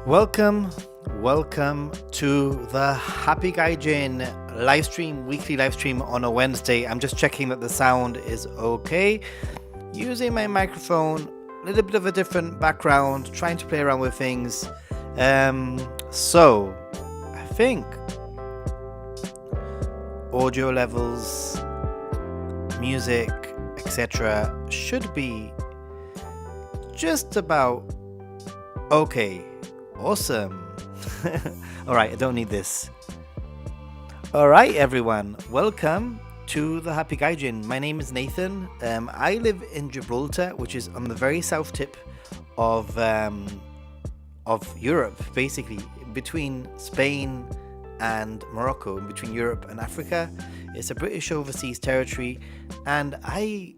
Welcome to the Happy Gaijin weekly live stream on a Wednesday. I'm just checking that the sound is okay. Using my microphone, a little bit of a different background, trying to play around with things. So I think audio levels, music, etc. should be just about okay. Awesome. Alright, I don't need this. Alright, everyone. Welcome to the Happy Gaijin. My name is Nathan. I live in Gibraltar, which is on the very south tip of Europe, basically, between Spain and Morocco, in between Europe and Africa. It's a British overseas territory, and I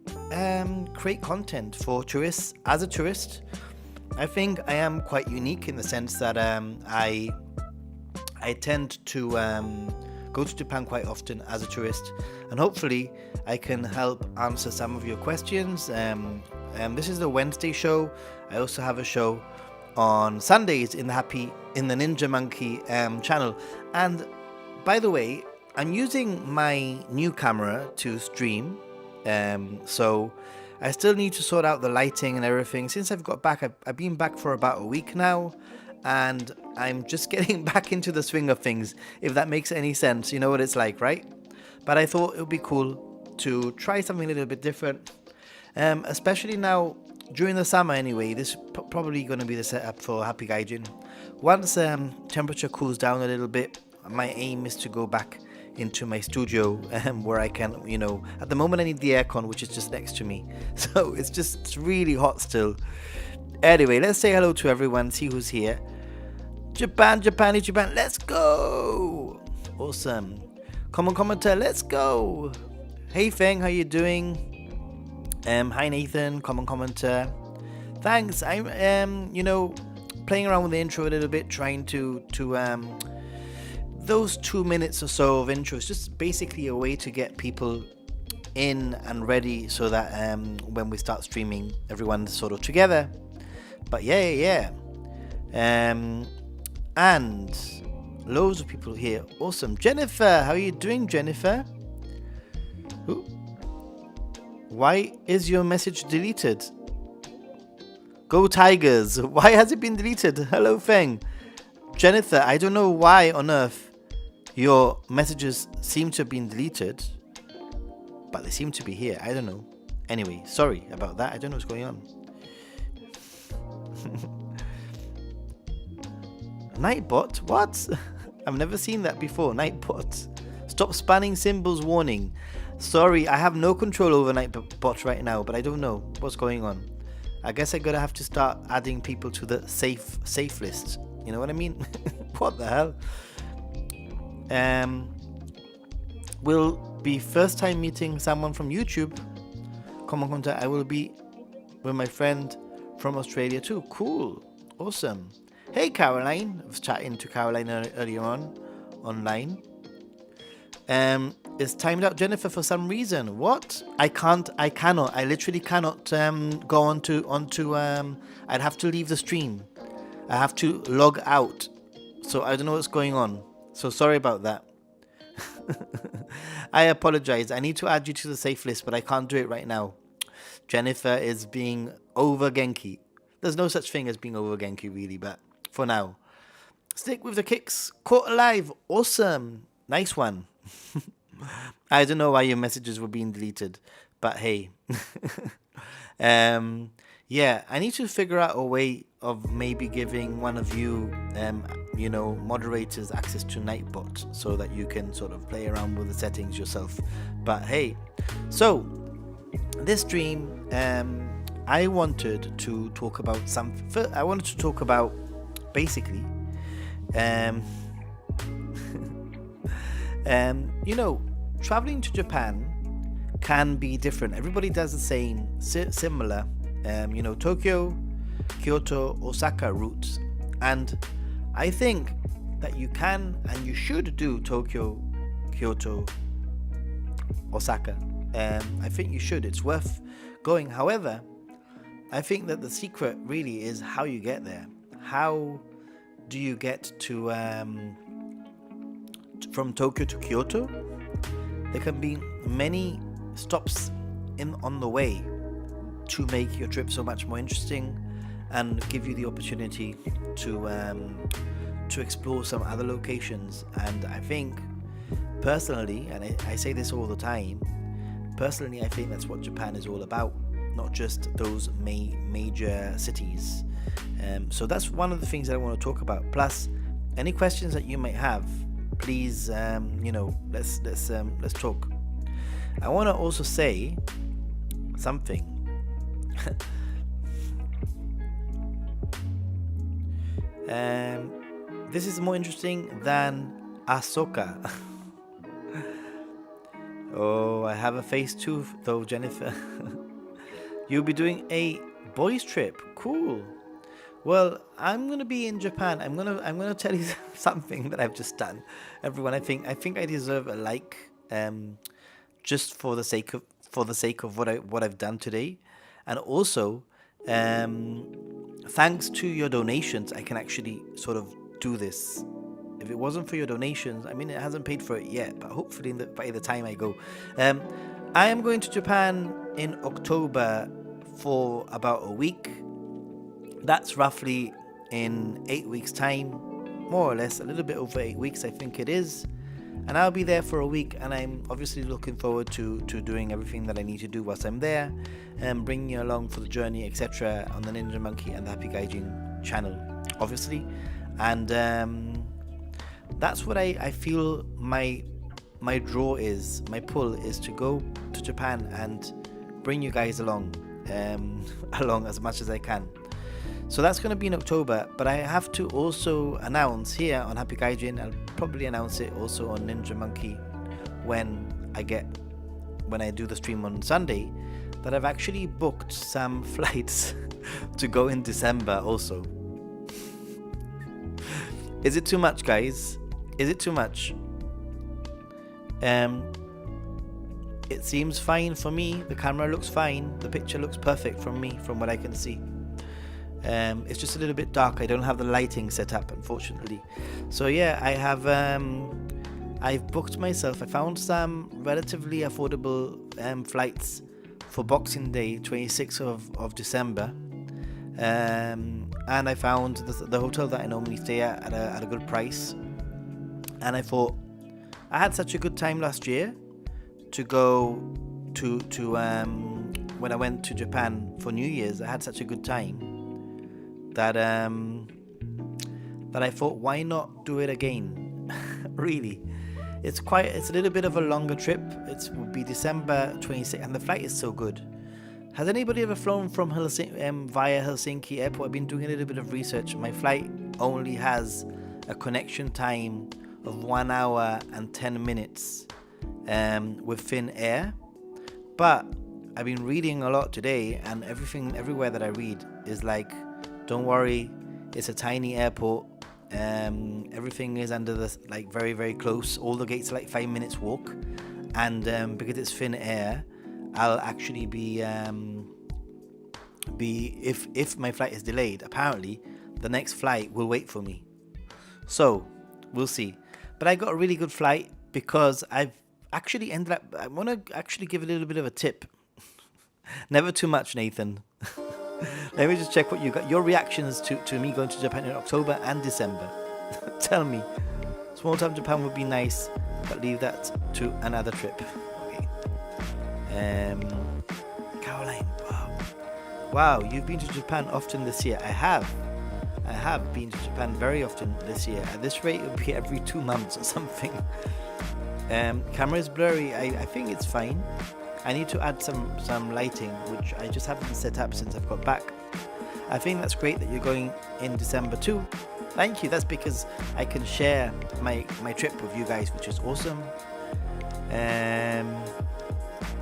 create content for tourists. As a tourist, I think I am quite unique in the sense that I tend to go to Japan quite often as a tourist, and hopefully I can help answer some of your questions. This is the Wednesday show. I also have a show on Sundays in the Ninja Monkey channel. And by the way, I'm using my new camera to stream, so I still need to sort out the lighting and everything. Since I've got back, I've been back for about a week now, and I'm just getting back into the swing of things, if that makes any sense. You know what it's like, right? But I thought it would be cool to try something a little bit different, especially now during the summer anyway. This is probably going to be the setup for Happy Gaijin. Once temperature cools down a little bit, my aim is to go back into my studio where I can, at the moment I need the aircon, which is just next to me, so it's really hot still. Anyway, let's say hello to everyone, see who's here. Japan, let's go. Awesome. Common commenter, let's go. Hey Feng, how you doing? Hi Nathan, common commenter. Thanks. I'm playing around with the intro a little bit, trying to those 2 minutes or so of intro is just basically a way to get people in and ready so that when we start streaming, everyone's sort of together. But yeah. And loads of people here. Awesome. Jennifer, how are you doing, Jennifer? Ooh. Why is your message deleted? Go Tigers. Why has it been deleted? Hello, Feng. Jennifer, I don't know why on earth your messages seem to have been deleted, but they seem to be here. I don't know. Anyway, sorry about that. I don't know what's going on. Nightbot? What? I've never seen that before. Nightbot. Stop spamming symbols warning. Sorry, I have no control over Nightbot right now, but I don't know what's going on. I guess I'm gonna have to start adding people to the safe list. You know what I mean? What the hell? Will be first time meeting someone from YouTube. Common contact. I will be with my friend from Australia too. Cool. Awesome. Hey Caroline. I was chatting to Caroline earlier on online. It's timed out, Jennifer, for some reason. What? I cannot. I literally cannot go onto I'd have to leave the stream. I have to log out. So I don't know what's going on. So sorry about that. I apologize. I need to add you to the safe list, but I can't do it right now. Jennifer is being over Genki. There's no such thing as being over Genki, really, but for now. Stick with the kicks. Caught alive. Awesome. Nice one. I don't know why your messages were being deleted, but hey. Yeah, I need to figure out a way of maybe giving one of you, moderators access to Nightbot so that you can sort of play around with the settings yourself. But hey, so this stream, I wanted to talk about something. I wanted to talk about basically, traveling to Japan can be different. Everybody does the same, similar. Tokyo, Kyoto, Osaka routes, and I think that you can and you should do Tokyo, Kyoto, Osaka. I think you should. It's worth going. However, I think that the secret really is how you get there. How do you get to from Tokyo to Kyoto. There can be many stops on the way to make your trip so much more interesting and give you the opportunity to explore some other locations. And I think personally, and I say this all the time, personally I think that's what Japan is all about, not just those major cities. So that's one of the things that I want to talk about. Plus, any questions that you might have, please, let's talk. I want to also say something. This is more interesting than Osaka. Oh, I have a face too, though, Jennifer. You'll be doing a boys trip. Cool. Well, I'm gonna be in Japan. I'm gonna tell you something that I've just done. Everyone, I think I deserve a like, just for the sake of what I've done today, and also, thanks to your donations, I can actually sort of do this. If it wasn't for your donations, I mean, it hasn't paid for it yet, but hopefully by the time I go, I am going to Japan in October for about a week. That's roughly in 8 weeks' time, more or less, a little bit over 8 weeks, I think it is. And I'll be there for a week, and I'm obviously looking forward to doing everything that I need to do whilst I'm there, and bringing you along for the journey, etc., on the Ninja Monkey and the Happy Gaijin channel, obviously. And that's what I feel my draw is, my pull is to go to Japan and bring you guys along as much as I can. So that's going to be in October, but I have to also announce here on Happy Gaijin, I'll probably announce it also on Ninja Monkey when I do the stream on Sunday, that I've actually booked some flights to go in December also. Is it too much, guys? Is it too much? It seems fine for me. The camera looks fine. The picture looks perfect from me, from what I can see. It's just a little bit dark. I don't have the lighting set up, unfortunately. So yeah, I've booked myself. I found some relatively affordable flights for Boxing Day, 26th of December. And I found the hotel that I normally stay at a good price. And I thought, I had such a good time last year to go to when I went to Japan for New Year's. I had such a good time that I thought, why not do it again? Really, it's a little bit of a longer trip. It will be December 26th, and the flight is so good. Has anybody ever flown from via Helsinki Airport? I've been doing a little bit of research. My flight only has a connection time of 1 hour and 10 minutes with Finnair, but I've been reading a lot today, and everywhere that I read is like, don't worry, it's a tiny airport. Everything is under the very, very close. All the gates are 5 minutes walk, and because it's Finnair, I'll actually be if my flight is delayed, apparently the next flight will wait for me. So we'll see. But I got a really good flight because I've actually ended up. I want to actually give a little bit of a tip. Never too much, Nathan. Let me just check what you got. Your reactions to me going to Japan in October and December. Tell me. Small time Japan would be nice, but leave that to another trip. Okay. Caroline, wow, you've been to Japan often this year. I have been to Japan very often this year. At this rate, it would be every 2 months or something. Camera is blurry. I think it's fine. I need to add some lighting, which I just haven't set up since I've got back. I think that's great that you're going in December too. Thank you. That's because I can share my trip with you guys, which is awesome.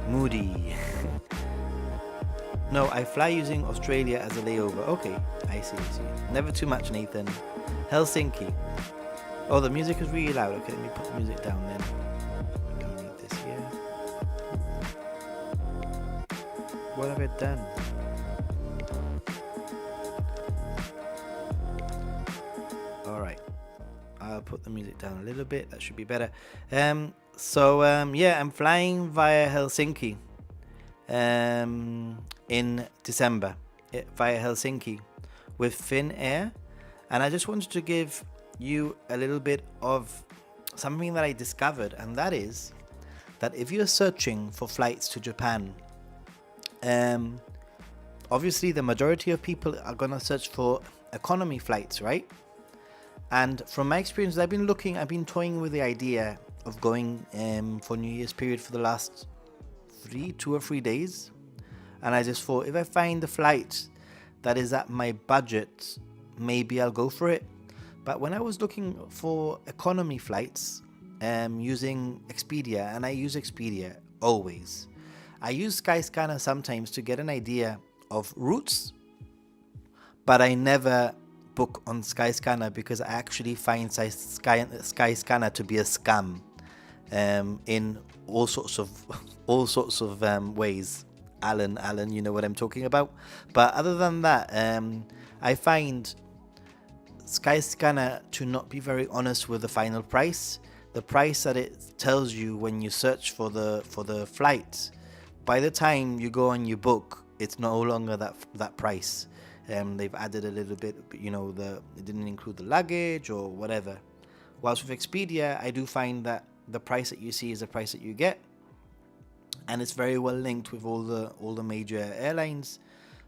Moody. No, I fly using Australia as a layover. Okay, I see. Never too much, Nathan. Helsinki. Oh, the music is really loud. Okay, let me put the music down then. Don't need this here. What have I done? I'll put the music down a little bit. That should be better. Yeah, I'm flying via Helsinki in December via Helsinki with Finnair. And I just wanted to give you a little bit of something that I discovered, and that is that if you're searching for flights to Japan, obviously the majority of people are going to search for economy flights, right? And from my experience, I've been toying with the idea of going for New Year's period for the last 2 or 3 days. And I just thought, if I find a flight that is at my budget, maybe I'll go for it. But when I was looking for economy flights using Expedia, and I use Expedia always, I use Skyscanner sometimes to get an idea of routes, but I never book on Skyscanner because I actually find Skyscanner to be a scam in all sorts of ways. Alan, you know what I'm talking about. But other than that, I find Skyscanner to not be very honest with the final price. The price that it tells you when you search for the flight, by the time you go and you book, it's no longer that price. They've added a little bit, it didn't include the luggage or whatever. Whilst with Expedia, I do find that the price that you see is the price that you get, and it's very well linked with all the major airlines.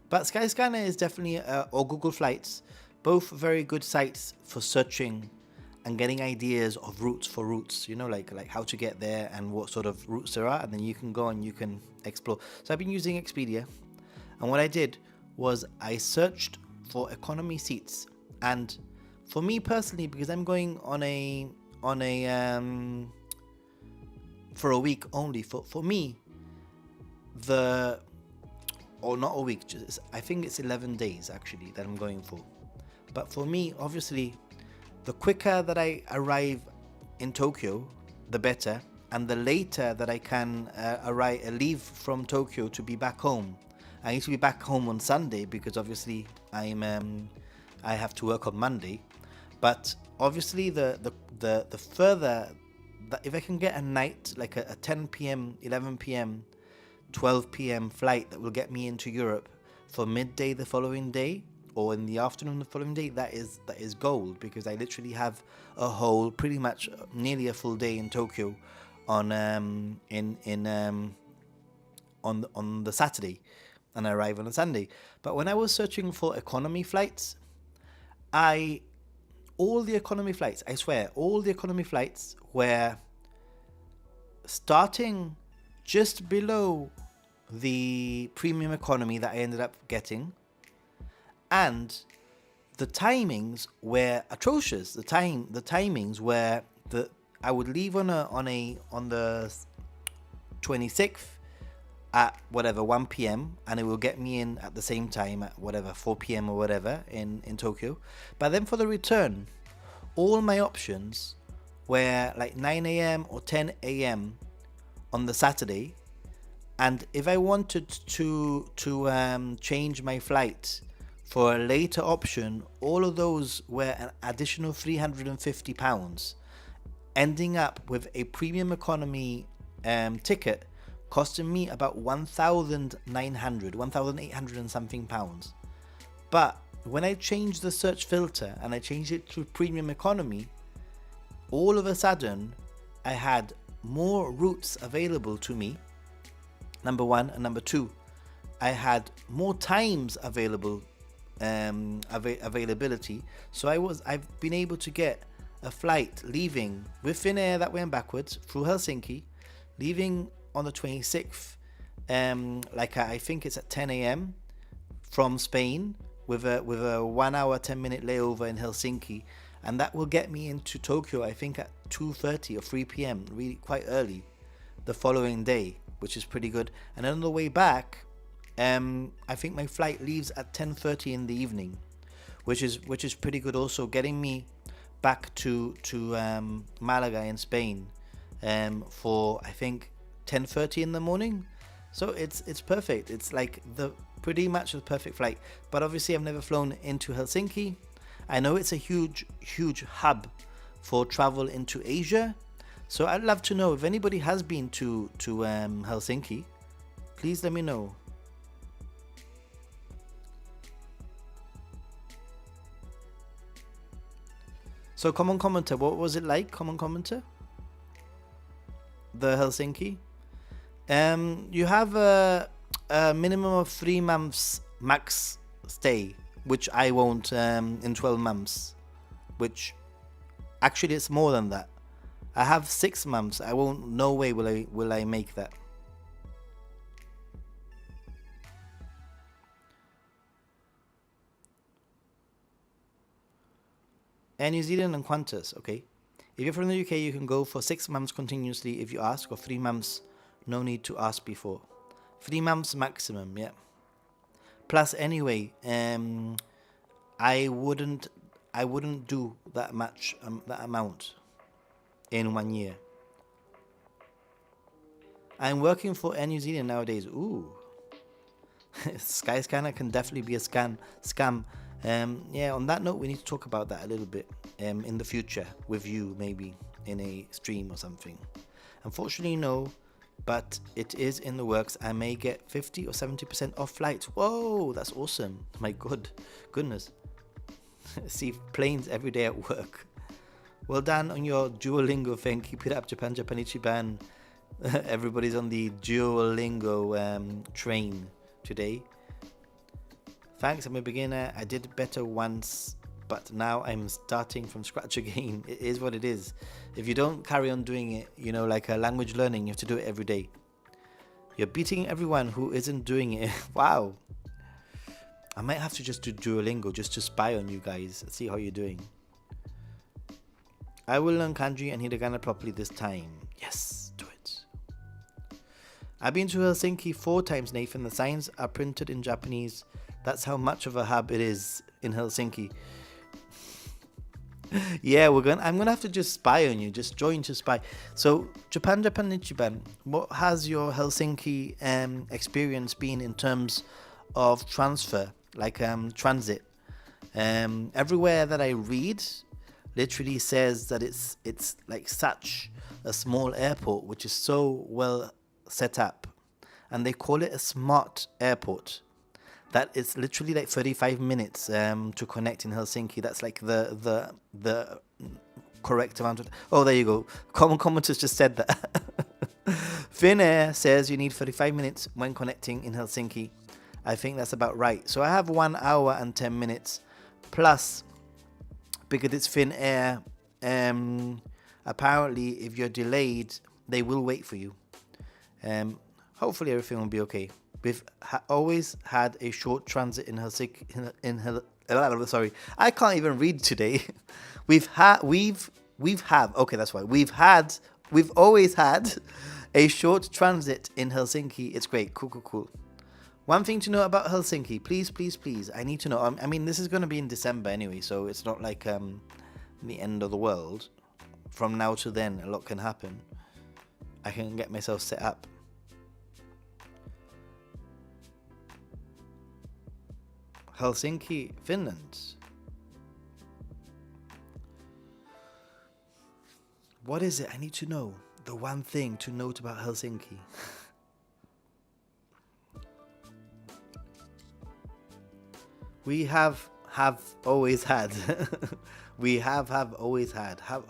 But Skyscanner is definitely or Google Flights, both very good sites for searching and getting ideas of routes, like how to get there and what sort of routes there are, and then you can go and you can explore. So I've been using Expedia, and what I did was I searched for economy seats. And for me personally, because I'm going for a week only, for me, not a week, I think it's 11 days actually that I'm going for. But for me, obviously, the quicker that I arrive in Tokyo, the better, and the later that I can leave from Tokyo to be back home. I need to be back home on Sunday because obviously I have to work on Monday. But obviously the further that, if I can get a night, like a 10 p.m., 11 p.m., 12 p.m. flight that will get me into Europe for midday the following day, or in the afternoon the following day, that is gold, because I literally have a whole, pretty much nearly a full day in Tokyo on the Saturday, and I arrive on a Sunday. But when I was searching for economy flights, all the economy flights were starting just below the premium economy that I ended up getting, and the timings were atrocious. The timings were that I would leave on the 26th at 1 p.m. and it will get me in at the same time at 4 p.m. or whatever in Tokyo. But then for the return, all my options were like 9 a.m. or 10 a.m. on the Saturday. And if I wanted to change my flight for a later option, all of those were an additional £350, ending up with a premium economy ticket costing me about 1,800 and something pounds. But when I changed the search filter and I changed it to premium economy, all of a sudden I had more routes available to me, number one, and number two, I had more times availability. So I've been able to get a flight leaving with Finnair that went backwards through Helsinki, leaving on the 26th, I think it's at 10 a.m. from Spain, with a 1 hour 10 minute layover in Helsinki, and that will get me into Tokyo I think at 2:30 or 3 p.m. really quite early the following day, which is pretty good. And then on the way back, I think my flight leaves at 10:30 in the evening, which is pretty good also, getting me back to Malaga in Spain for I think 10:30 in the morning. So it's perfect. It's like pretty much the perfect flight. But obviously I've never flown into Helsinki. I know it's a huge hub for travel into Asia. So I'd love to know if anybody has been to Helsinki. Please let me know. So common commenter, what was it like? Common commenter, the Helsinki. You have a minimum of 3 months max stay, which I won't in 12 months. Which actually it's more than that. I have 6 months. I won't. No way will I make that. And New Zealand and Qantas, okay. If you're from the UK, you can go for 6 months continuously if you ask, or 3 months. No need to ask before. 3 months maximum, yeah. Plus, anyway, I wouldn't do that much that amount in 1 year. I'm working for Air New Zealand nowadays. Ooh, Skyscanner can definitely be a scam. Yeah. On that note, we need to talk about that a little bit in the future with you, maybe in a stream or something. Unfortunately, no. But it is in the works. I may get 50 or 70% off flights. Whoa, that's awesome. My goodness. See planes every day at work. Well done on your Duolingo thing. Keep it up, Japan, Japanichiban. Everybody's on the Duolingo train today. Thanks, I'm a beginner. I did better once, but now I'm starting from scratch again. It is what it is. If you don't carry on doing it, like a language learning, you have to do it every day. You're beating everyone who isn't doing it. Wow. I might have to just do Duolingo just to spy on you guys, see how you're doing. I will learn kanji and hiragana properly this time. Yes, do it. I've been to Helsinki 4 times, Nathan. The signs are printed in Japanese. That's how much of a hub it is in Helsinki. Yeah, I'm gonna have to just spy on you, just join to spy. So Japan Ichiban, what has your Helsinki experience been in terms of transfer, like transit? Everywhere that I read literally says that it's like such a small airport, which is so well set up, and they call it a smart airport. That it's literally like 35 minutes to connect in Helsinki. That's like the correct amount of... Oh, there you go. Common commenters just said that. Finnair says you need 35 minutes when connecting in Helsinki. I think that's about right. So I have 1 hour and 10 minutes. Plus, because it's Finnair, apparently if you're delayed, they will wait for you. Hopefully everything will be okay. We've always had a short transit in Helsinki. Sorry, I can't even read today. We've always had a short transit in Helsinki. It's great. Cool. One thing to know about Helsinki, please. I need to know. I mean, this is going to be in December anyway, so it's not like the end of the world. From now to then, a lot can happen. I can get myself set up. Helsinki, Finland. What is it? I need to know. The one thing to note about Helsinki. We have always had. We have always had. Have.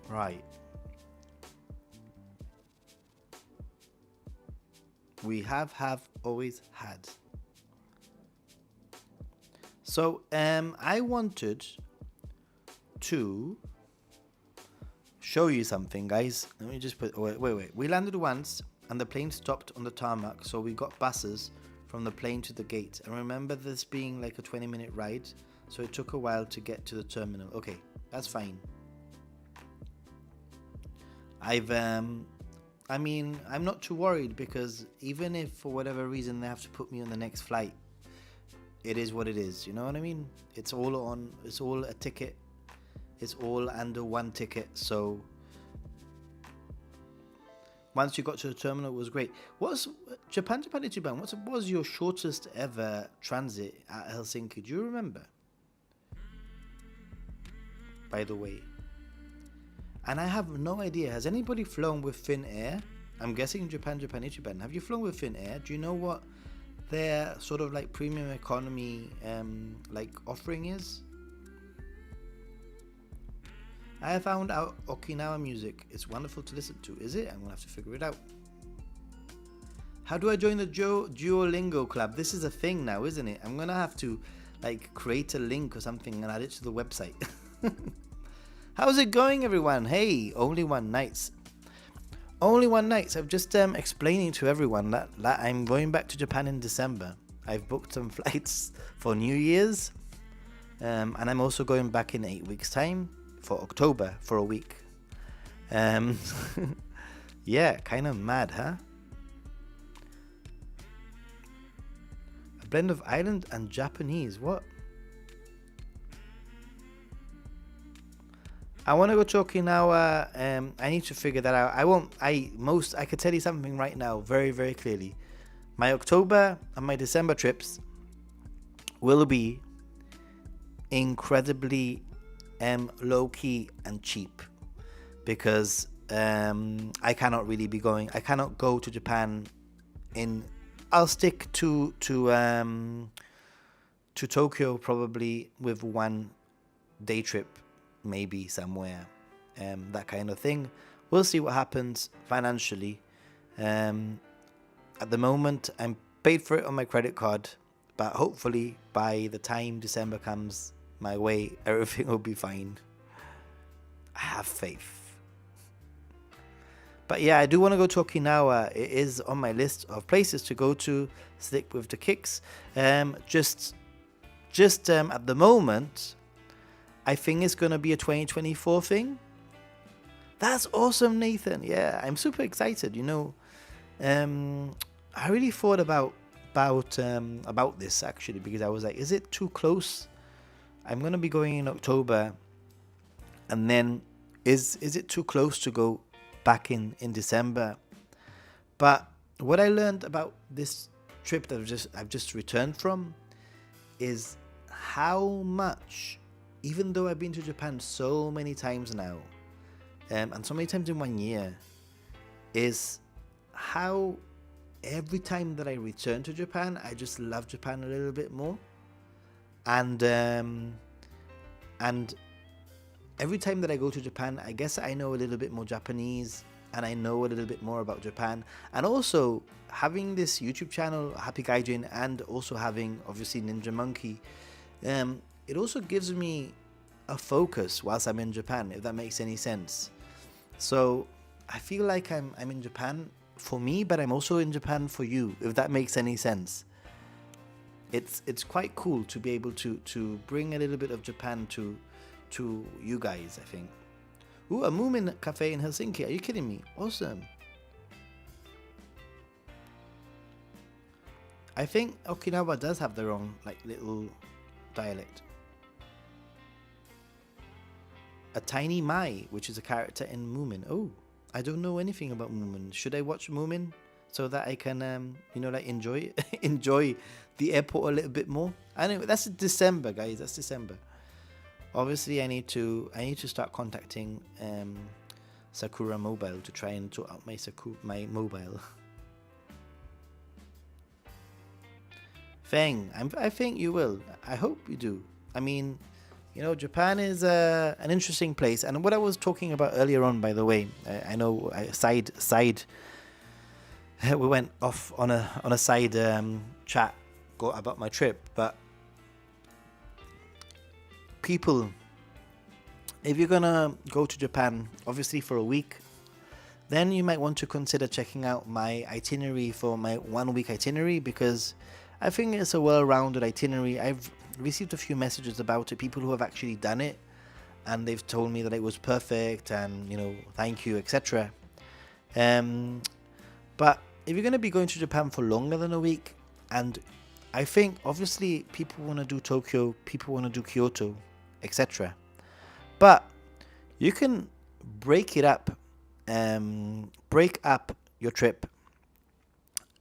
Right. We have always had. So I wanted to show you something, guys. Let me just put... Wait. We landed once and the plane stopped on the tarmac, so we got buses from the plane to the gate. I remember this being like a 20-minute ride, so it took a while to get to the terminal. Okay, that's fine. I'm not too worried, because even if for whatever reason they have to put me on the next flight, it is what it is. You know what I mean? It's all a ticket. It's all under one ticket. So once you got to the terminal, it was great. What was your shortest ever transit at Helsinki? Do you remember? by the way. And I have no idea. Has anybody flown with Finnair? I'm guessing Japan. Have you flown with Finnair? Do you know what their sort of like premium economy like offering is? I have found out Okinawa music. It's wonderful to listen to. Is it? I'm gonna have to figure it out. How do I join the Duolingo club? This is a thing now, isn't it? I'm gonna have to like create a link or something and add it to the website. How's it going, everyone? Hey, Only One Nights. Only One Nights. I'm just explaining to everyone that I'm going back to Japan in December. I've booked some flights for New Year's, and I'm also going back in 8 weeks' time for October for a week. Yeah, kind of mad, huh? A blend of island and Japanese. What? I want to go to Okinawa. I need to figure that out. I could tell you something right now, very, very clearly. My October and my December trips will be incredibly low key and cheap, because I cannot really be going. I cannot go to Japan I'll stick to Tokyo probably with one day trip, maybe somewhere, that kind of thing. We'll see what happens financially. At the moment, I'm paid for it on my credit card, but hopefully by the time December comes my way, everything will be fine. I have faith. But yeah, I do want to go to Okinawa. It is on my list of places to go to. Stick with the kicks. Just at the moment, I think it's going to be a 2024 thing. That's awesome, Nathan. Yeah, I'm super excited. I really thought about this actually, because I was like, is it too close? I'm going to be going in October, and then is it too close to go back in December? But what I learned about this trip that I've just returned from is how much, even though I've been to Japan so many times now, and so many times in 1 year, is how every time that I return to Japan, I just love Japan a little bit more. And every time that I go to Japan, I guess I know a little bit more Japanese, and I know a little bit more about Japan. And also having this YouTube channel, Happy Gaijin, and also having obviously Ninja Monkey, it also gives me a focus whilst I'm in Japan, if that makes any sense. So I feel like I'm in Japan for me, but I'm also in Japan for you, if that makes any sense. It's quite cool to be able to bring a little bit of Japan to you guys, I think. Ooh, a Moomin cafe in Helsinki. Are you kidding me? Awesome. I think Okinawa does have their own like little dialect. A tiny Mai, which is a character in Moomin. Oh, I don't know anything about Moomin. Should I watch Moomin so that I can enjoy enjoy the airport a little bit more? Anyway, that's December, guys. That's December. Obviously, I need to start contacting Sakura Mobile to try and sort out my mobile. Feng, I think you will. I hope you do. I mean, Japan is an interesting place, and what I was talking about earlier on, by the way, I know side we went off on a side chat about my trip, but people, if you're gonna go to Japan, obviously for a week, then you might want to consider checking out my itinerary for my 1 week itinerary, because I think it's a well-rounded itinerary. I've received a few messages about it, people who have actually done it, and they've told me that it was perfect and thank you, etc. But if you're going to be going to Japan for longer than a week, and I think obviously people want to do Tokyo, people want to do Kyoto, etc. But you can break up your trip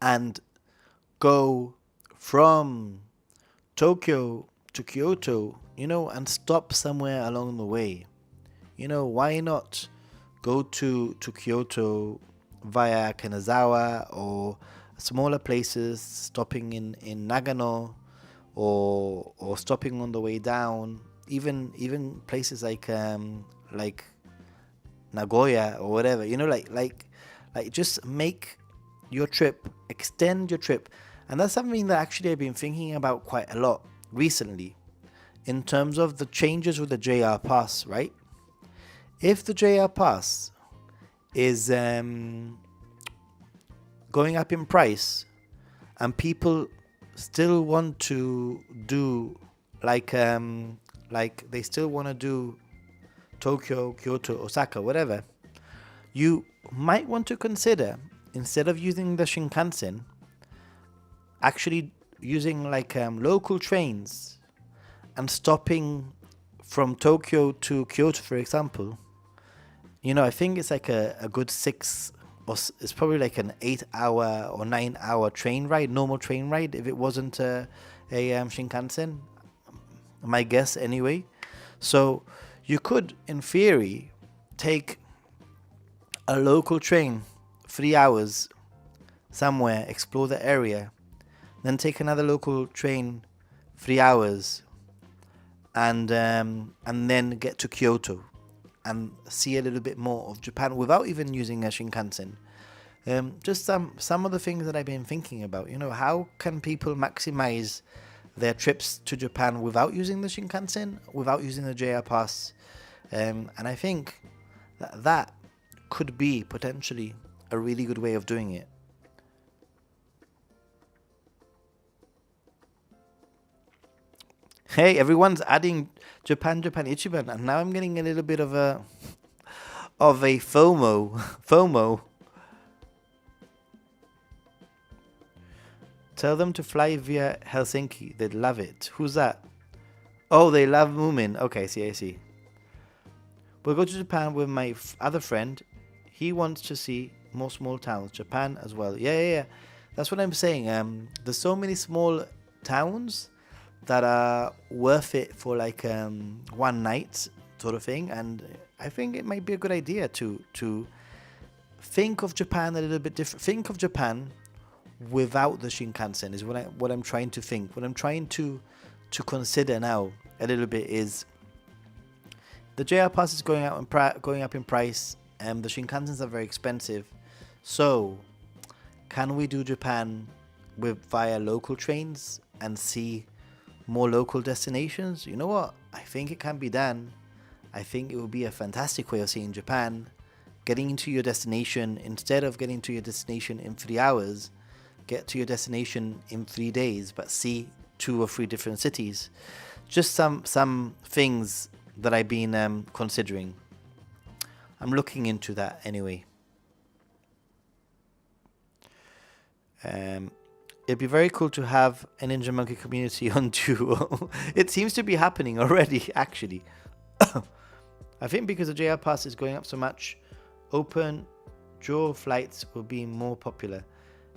and go from Tokyo to Kyoto, and stop somewhere along the way. why not go to Kyoto via Kanazawa or smaller places, stopping in Nagano or stopping on the way down, even places like Nagoya or whatever, like just make your trip, extend your trip. And that's something that actually I've been thinking about quite a lot recently in terms of the changes with the JR Pass, right? If the JR Pass is going up in price and people still want to do like they still want to do Tokyo, Kyoto, Osaka, whatever, you might want to consider, instead of using the Shinkansen, actually using local trains and stopping from Tokyo to Kyoto, for example. I think it's like a good it's probably like an 8 hour or 9 hour train ride, normal train ride, if it wasn't a Shinkansen, my guess anyway. So you could, in theory, take a local train, 3 hours somewhere, explore the area, then take another local train, 3 hours, and then get to Kyoto and see a little bit more of Japan without even using a Shinkansen. Just some of the things that I've been thinking about. How can people maximize their trips to Japan without using the Shinkansen, without using the JR Pass? And I think that could be potentially a really good way of doing it. Hey, everyone's adding Japan Ichiban, and now I'm getting a little bit of a FOMO. Tell them to fly via Helsinki. They'd love it. Who's that? Oh, they love Moomin. Okay, I see. We'll go to Japan with my other friend. He wants to see more small towns. Japan as well. Yeah. That's what I'm saying. There's so many small towns that are worth it for one night sort of thing. And I think it might be a good idea to think of Japan a little bit different. Think of Japan without the Shinkansen is what I'm trying to think. What I'm trying to consider now a little bit is the JR Pass is going up in price, and the Shinkansens are very expensive. So, can we do Japan via local trains and see more local destinations? You know what? I think it can be done. I think it would be a fantastic way of seeing Japan. Getting to your destination, instead of getting to your destination in 3 hours, get to your destination in 3 days, but see 2 or 3 different cities. Just some things that I've been considering. I'm looking into that anyway. It'd be very cool to have a Ninja Monkey community on Duo. It seems to be happening already, actually. I think because the JR Pass is going up so much, open dual flights will be more popular.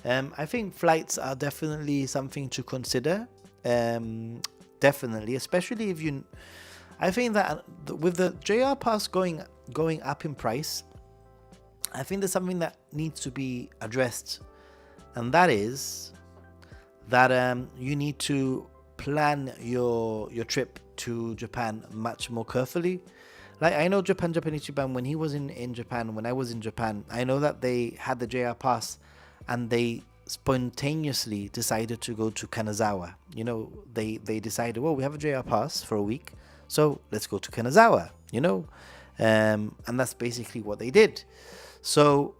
I think flights are definitely something to consider. Definitely, especially if you... I think that with the JR Pass going up in price, I think there's something that needs to be addressed. And that is that you need to plan your trip to Japan much more carefully. Like, I know Japan Ichiban, when he was in Japan, when I was in Japan, I know that they had the JR Pass and they spontaneously decided to go to Kanazawa. They decided, well, we have a JR Pass for a week, so let's go to Kanazawa, and that's basically what they did. So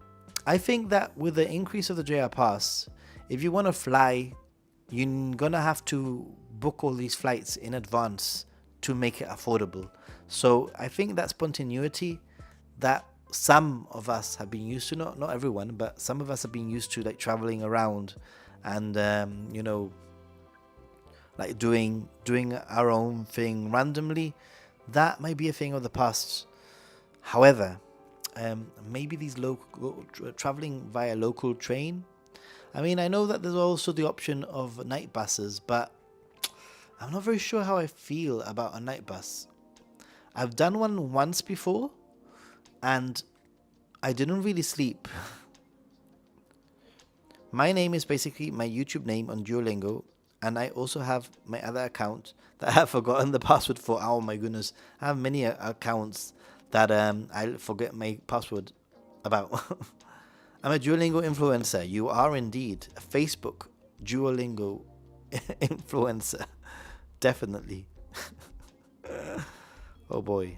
I think that with the increase of the JR Pass, if you want to fly, you're going to have to book all these flights in advance to make it affordable. So I think that spontaneity that some of us have been used to, not everyone, but some of us have been used to, like traveling around and, like doing our own thing randomly, that might be a thing of the past. However, maybe these local traveling via local train. I mean, I know that there's also the option of night buses, but I'm not very sure how I feel about a night bus. I've done one once before, and I didn't really sleep. My name is basically my YouTube name on Duolingo, and I also have my other account that I have forgotten the password for. Oh my goodness, I have many accounts that I forget my password about. I'm a Duolingo influencer. You are indeed a Facebook Duolingo influencer. Definitely. Oh boy.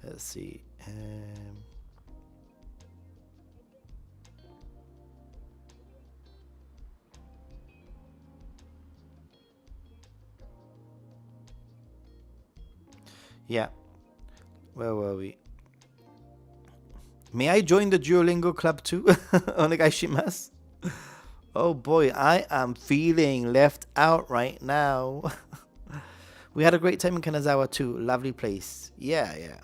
Let's see. Yeah. Where were we? May I join the Duolingo club too? Onegaishimasu. Oh boy, I am feeling left out right now. We had a great time in Kanazawa too. Lovely place. Yeah, yeah.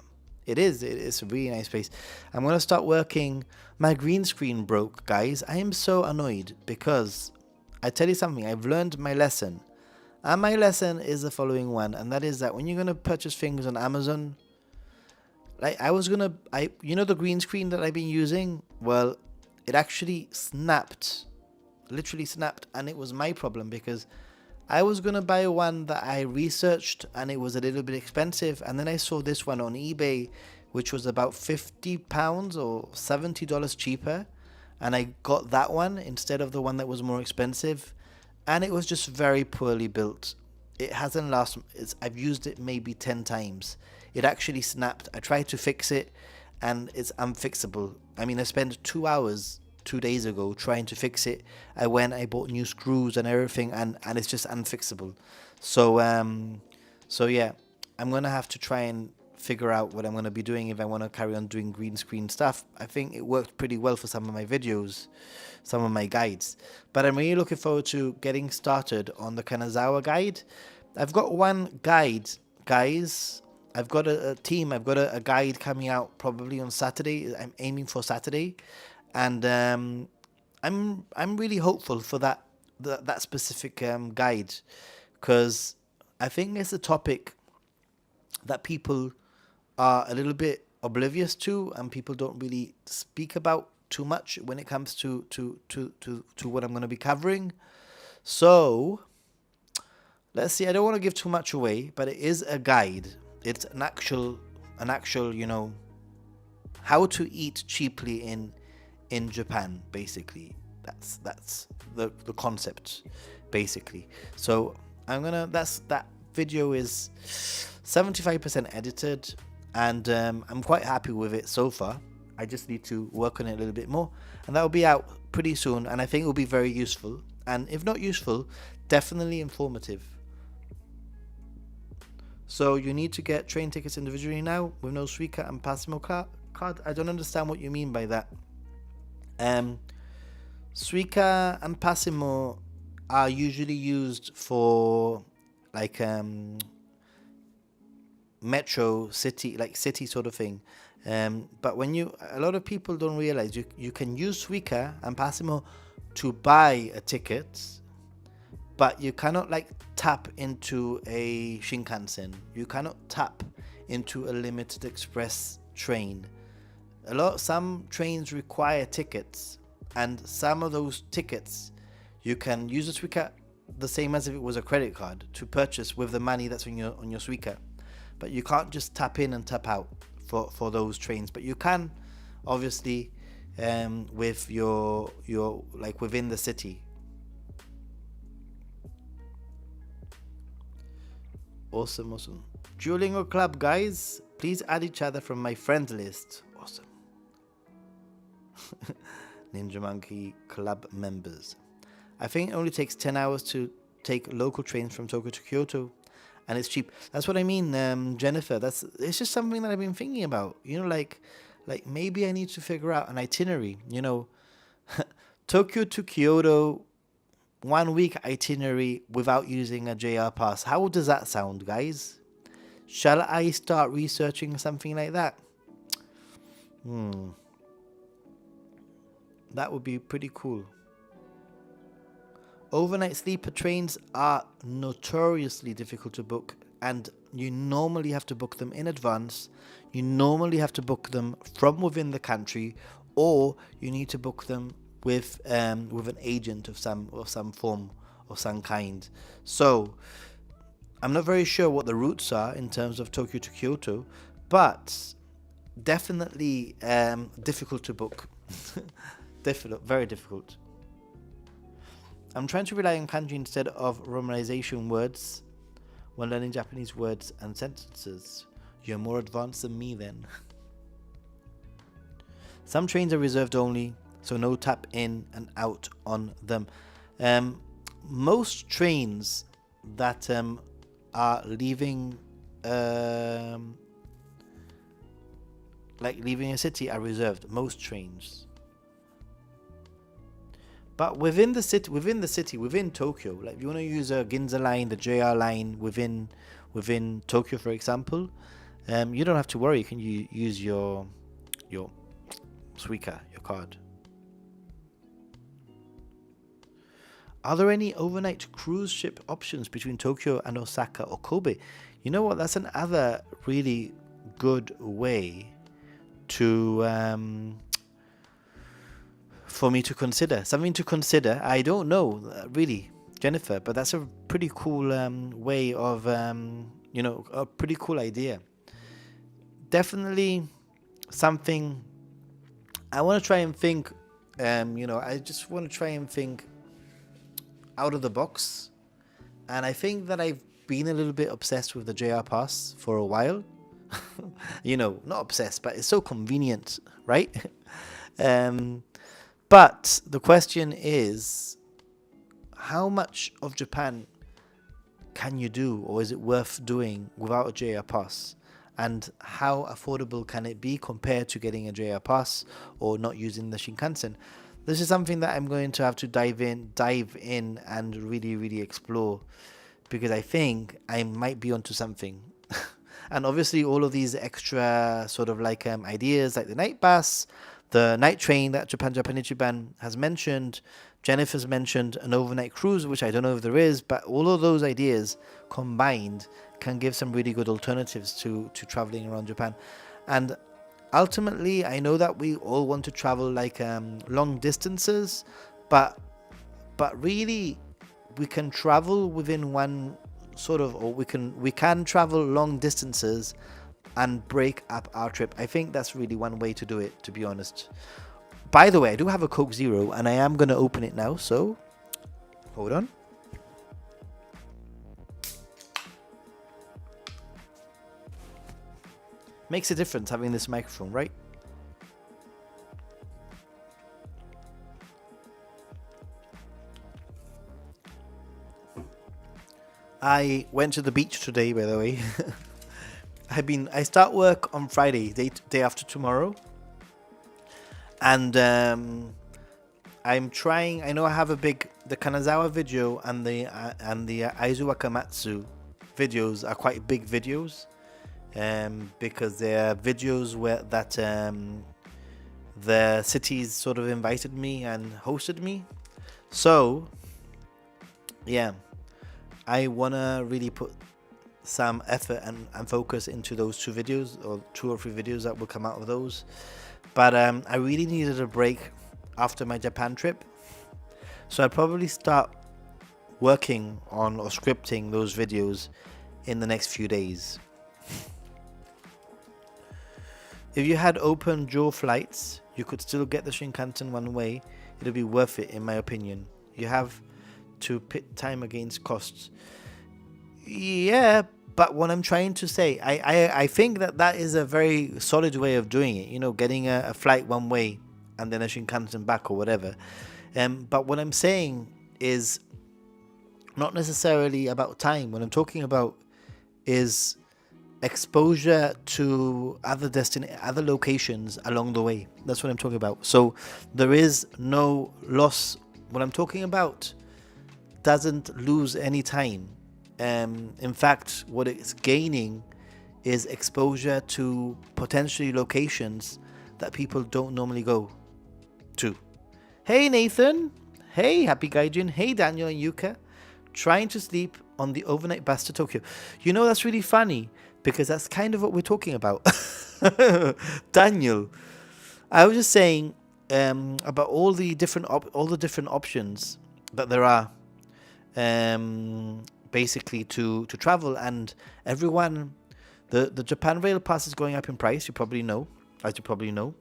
It is. It is a really nice place. I'm going to start working. My green screen broke, guys. I am so annoyed because I tell you something. I've learned my lesson. And my lesson is the following one. And that is that when you're going to purchase things on Amazon, like you know the green screen that I've been using? Well, it actually snapped. Literally snapped. And it was my problem because I was going to buy one that I researched and it was a little bit expensive. And then I saw this one on eBay, which was about £50 or $70 cheaper. And I got that one instead of the one that was more expensive. And it was just very poorly built. It hasn't lasted. I've used it maybe 10 times. It actually snapped. I tried to fix it and it's unfixable. I mean, I spent 2 hours 2 days ago trying to fix it. I bought new screws and everything, and it's just unfixable. So yeah, I'm gonna have to try and figure out what I'm gonna be doing if I want to carry on doing green screen stuff. I think it worked pretty well for some of my videos, some of my guides, but I'm really looking forward to getting started on the Kanazawa guide. I've got one guide, guys. I've got a team. I've got a guide coming out probably on Saturday. I'm aiming for Saturday. And I'm really hopeful for that specific guide, because I think it's a topic that people are a little bit oblivious to, and people don't really speak about too much when it comes to what I'm going to be covering. So let's see. I don't want to give too much away, but it is a guide. It's an actual how to eat cheaply in Japan, basically. That's the concept, basically. So that video is 75% edited, and I'm quite happy with it so far. I just need to work on it a little bit more, and that will be out pretty soon, and I think it will be very useful, and if not useful, definitely informative. So you need to get train tickets individually now with no Suica and Passimo card. I don't understand what you mean by that. Suica and Passimo are usually used for like metro city, like city sort of thing. But a lot of people don't realize you can use Suica and Passimo to buy a ticket, but you cannot like tap into a Shinkansen. You cannot tap into a limited express train. Some trains require tickets, and some of those tickets you can use a Suica the same as if it was a credit card to purchase with the money that's on your Suica. But you can't just tap in and tap out for those trains. But you can, obviously, with your like within the city. Awesome. Duolingo Club, guys. Please add each other from my friend list. Awesome. Ninja Monkey Club members. I think it only takes 10 hours to take local trains from Tokyo to Kyoto, and it's cheap. That's what I mean, Jennifer. It's just something that I've been thinking about. Like maybe I need to figure out an itinerary. Tokyo to Kyoto, 1 week itinerary without using a JR pass. How does that sound, guys? Shall I start researching something like that? That would be pretty cool. Overnight sleeper trains are notoriously difficult to book, and you normally have to book them in advance. You normally have to book them from within the country, or you need to book them with an agent of some form or some kind. So I'm not very sure what the routes are in terms of Tokyo to Kyoto, but definitely difficult to book. Difficult, very difficult. I'm trying to rely on kanji instead of romanization words when learning Japanese words and sentences. You're more advanced than me then. Some trains are reserved only, so no tap in and out on them. Most trains that are leaving leaving a city are reserved. Most trains. But within Tokyo, like if you want to use a Ginza line, the JR line within Tokyo, for example, you don't have to worry. You can use your Suica, your card. Are there any overnight cruise ship options between Tokyo and Osaka or Kobe? You know what? That's another really good way to for me to consider. Something to consider. I don't know, really, Jennifer, but that's a pretty cool way of, a pretty cool idea. Definitely something I want to try and think, I just want to try and think out of the box. And I think that I've been a little bit obsessed with the JR Pass for a while. Not obsessed, but it's so convenient, right? But the question is, how much of Japan can you do, or is it worth doing without a JR Pass? And how affordable can it be compared to getting a JR Pass or not using the Shinkansen? This is something that I'm going to have to dive in and really, really explore, because I think I might be onto something. And obviously all of these extra sort of like ideas, like the night bus, the night train that Japan Ichiban has mentioned, Jennifer's mentioned an overnight cruise, which I don't know if there is, but all of those ideas combined can give some really good alternatives to traveling around Japan. And ultimately, I know that we all want to travel like long distances, but really we can travel within one sort of, or we can travel long distances and break up our trip. I think that's really one way to do it, to be honest. By the way, I do have a Coke Zero and I am going to open it now, so hold on. Makes a difference having this microphone, right? I went to the beach today, by the way. I start work on Friday, day after tomorrow, and I'm trying. I know I have the Kanazawa video and the Aizu Wakamatsu videos are quite big videos, because they're videos where the cities sort of invited me and hosted me. So yeah, I wanna really put some effort and focus into those two videos, or 2 or 3 videos that will come out of those. But I really needed a break after my Japan trip, so I'll probably start working on or scripting those videos in the next few days. If you had open jaw flights, you could still get the Shinkansen one way. It'll be worth it, in my opinion. You have to pit time against costs. Yeah, but what I'm trying to say, I think that is a very solid way of doing it. Getting a flight one way and then a Shinkansen back or whatever. But what I'm saying is not necessarily about time. What I'm talking about is exposure to other locations along the way. That's what I'm talking about. So there is no loss. What I'm talking about doesn't lose any time. In fact, what it's gaining is exposure to potentially locations that people don't normally go to. Hey Nathan, hey Happy Gaijin, hey Daniel and Yuka. Trying to sleep on the overnight bus to Tokyo. You know, that's really funny because that's kind of what we're talking about. Daniel, I was just saying about all the different options that there are, basically to travel, and everyone, the Japan Rail Pass is going up in price. You probably know, as you probably know,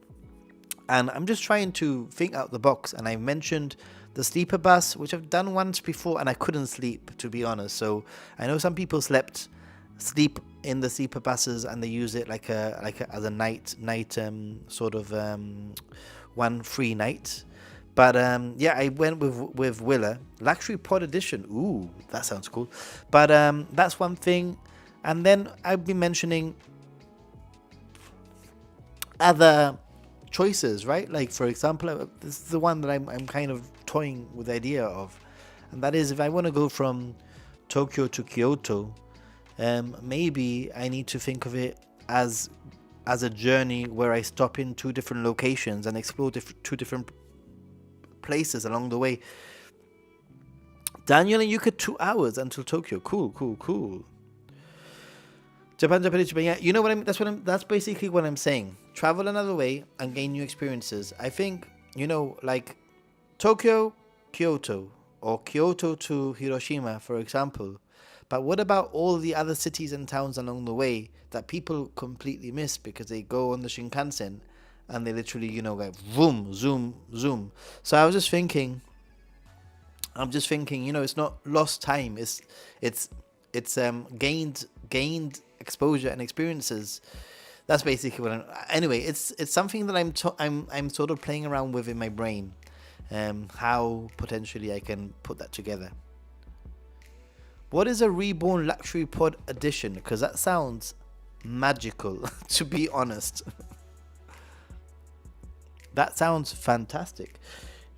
and I'm just trying to think out the box. And I mentioned the sleeper bus, which I've done once before, and I couldn't sleep, to be honest. So I know some people sleep in the sleeper buses, and they use it like a as a night sort of one free night. But yeah, I went with Willa Luxury Pod Edition. Ooh, that sounds cool. But that's one thing, and then I've been mentioning other choices, right? Like, for example, this is the one that I'm kind of toying with the idea of, and that is if I want to go from Tokyo to Kyoto, maybe I need to think of it as a journey where I stop in two different locations and explore two different places along the way. Daniel, and you could 2 hours until Tokyo. Cool. Japan. Yeah, you know what that's basically what I'm saying. Travel another way and gain new experiences. I think, like Tokyo, Kyoto, or Kyoto to Hiroshima, for example. But what about all the other cities and towns along the way that people completely miss because they go on the Shinkansen and they literally, like vroom, zoom. So I was just thinking, it's not lost time. It's gained exposure and experiences. That's basically what anyway, it's something that I'm sort of playing around with in my brain. How potentially I can put that together. What is a Reborn Luxury Pod Edition? Because that sounds magical, to be honest. That sounds fantastic.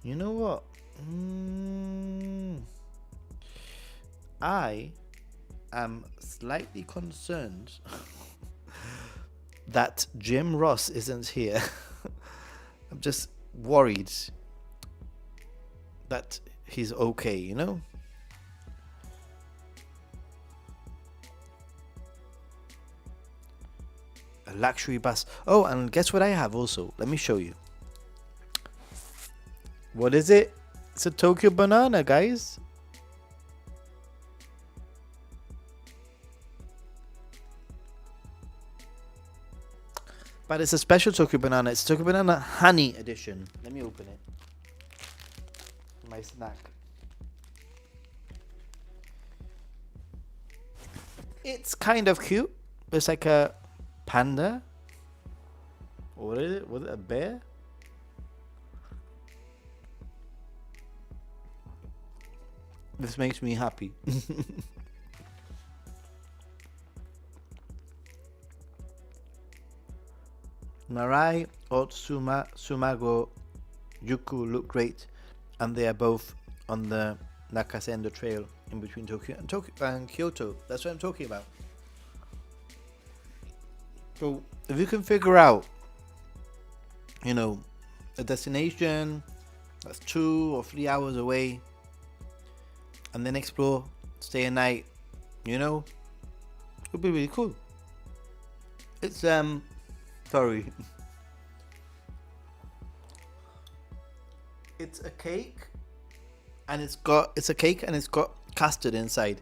You know what? I am slightly concerned that Jim Ross isn't here. I'm just worried that he's okay, A luxury bus. Oh, and guess what I have also? Let me show you. What is it? It's a Tokyo banana, guys. But it's a special Tokyo banana. It's Tokyo banana honey edition. Let me open it. My snack. It's kind of cute. It's like a panda. Or what is it? Was it a bear? This makes me happy. Marai or Sumago Yuku look great, and they are both on the Nakasendo Trail in between Tokyo and Kyoto. That's what I'm talking about. So if you can figure out, a destination that's 2 or 3 hours away, and then explore, stay a night, it'll be really cool. It's sorry. It's a cake, and it's got custard inside.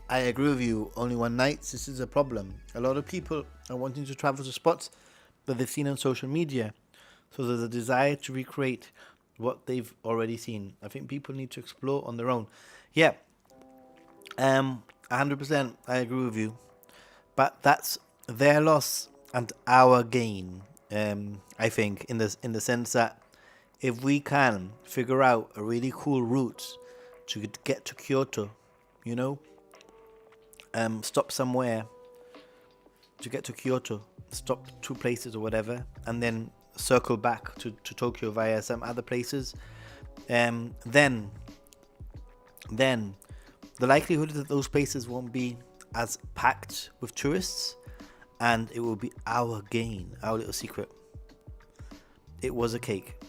I agree with you. Only one night. This is a problem. A lot of people are wanting to travel to spots that they've seen on social media. So there's a desire to recreate what they've already seen. I think people need to explore on their own. Yeah. 100%. I agree with you. But that's their loss and our gain. I think in the sense that if we can figure out a really cool route to get to Kyoto, stop somewhere to get to Kyoto, stop 2 places or whatever, and then circle back to Tokyo via some other places, then the likelihood that those places won't be as packed with tourists, and it will be our gain, our little secret. It was a cake.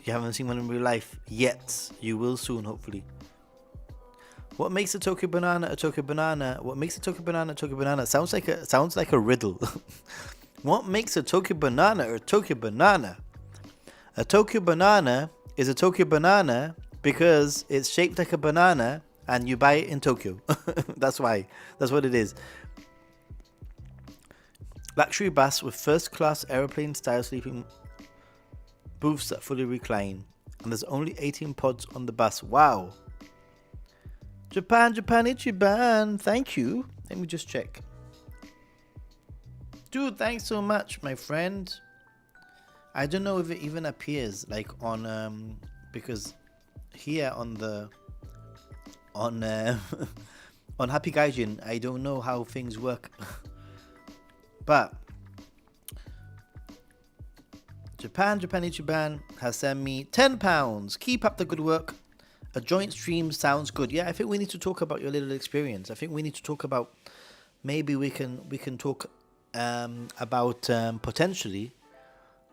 You haven't seen one in real life yet. You will soon, hopefully. What makes a Tokyo banana a Tokyo banana? What makes a Tokyo banana a Tokyo banana? Sounds like a riddle. What makes a Tokyo banana a Tokyo banana? A Tokyo banana is a Tokyo banana because it's shaped like a banana and you buy it in Tokyo. That's why. That's what it is. Luxury bus with first class aeroplane style sleeping booths that fully recline. And there's only 18 pods on the bus. Wow. Japan, Ichiban. Thank you. Let me just check. Dude, thanks so much, my friend. I don't know if it even appears like on because here on the on on Happy Gaijin, I don't know how things work. But Japan Ichiban has sent me £10. Keep up the good work. A joint stream sounds good. Yeah, I think we need to talk about your little experience. I think we need to talk about, maybe we can talk about potentially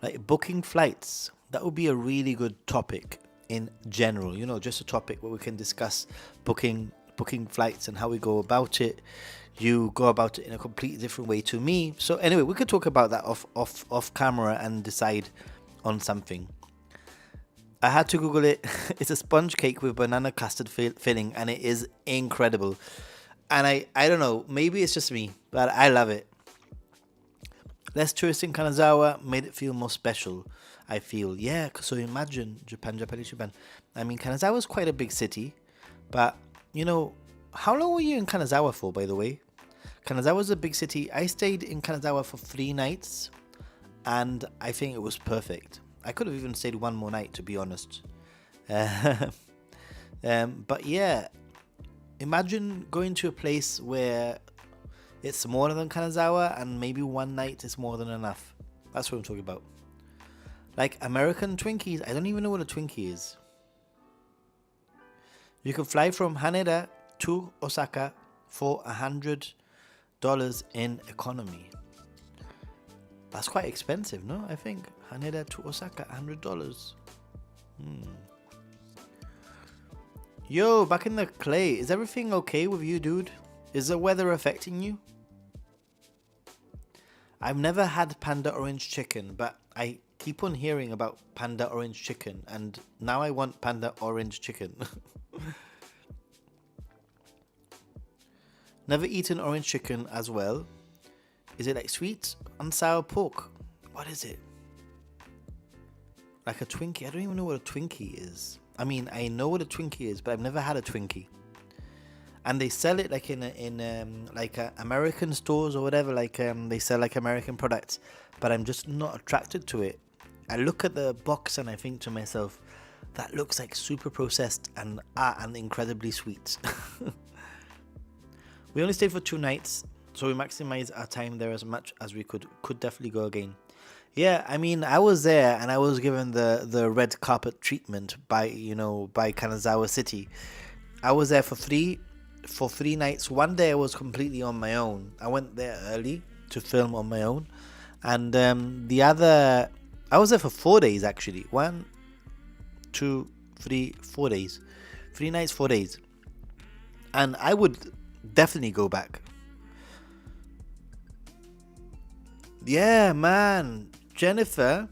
like booking flights. That would be a really good topic in general. You know, just a topic where we can discuss booking flights and how we go about it. You go about it in a completely different way to me. So anyway, we could talk about that off camera and decide on something. I had to Google it. It's a sponge cake with banana custard filling, and it is incredible. And I don't know, maybe it's just me, but I love it. Less tourists in Kanazawa made it feel more special, I feel. Yeah, so imagine Japan. I mean, Kanazawa is quite a big city, but, you know, how long were you in Kanazawa for, by the way? Kanazawa is a big city. I stayed in Kanazawa for 3 nights, and I think it was perfect. I could have even stayed one more night, to be honest. But yeah, imagine going to a place where it's smaller than Kanazawa and maybe one night is more than enough. That's what I'm talking about. Like American Twinkies. I don't even know what a Twinkie is. You can fly from Haneda to Osaka for $100 in economy. That's quite expensive, no? I think Haneda to Osaka, $100. Yo, back in the clay. Is everything okay with you, dude? Is the weather affecting you? I've never had panda orange chicken, but I keep on hearing about panda orange chicken, and now I want panda orange chicken. Never eaten orange chicken as well. Is it like sweet and sour pork? What is it? Like a Twinkie? I don't even know what a Twinkie is. I mean, I know what a Twinkie is, but I've never had a Twinkie. And they sell it like in American stores or whatever. Like they sell like American products, but I'm just not attracted to it. I look at the box and I think to myself, that looks like super processed and incredibly sweet. We only stayed for 2 nights, so we maximized our time there as much as we could. Could definitely go again. Yeah, I mean, I was there and I was given the red carpet treatment by Kanazawa City. I was there for three nights. One day I was completely on my own. I went there early to film on my own, and the other, I was there for 4 days actually. 1, 2, 3, 4 days. 3 nights, 4 days, and I would definitely go back. Yeah, man. Jennifer,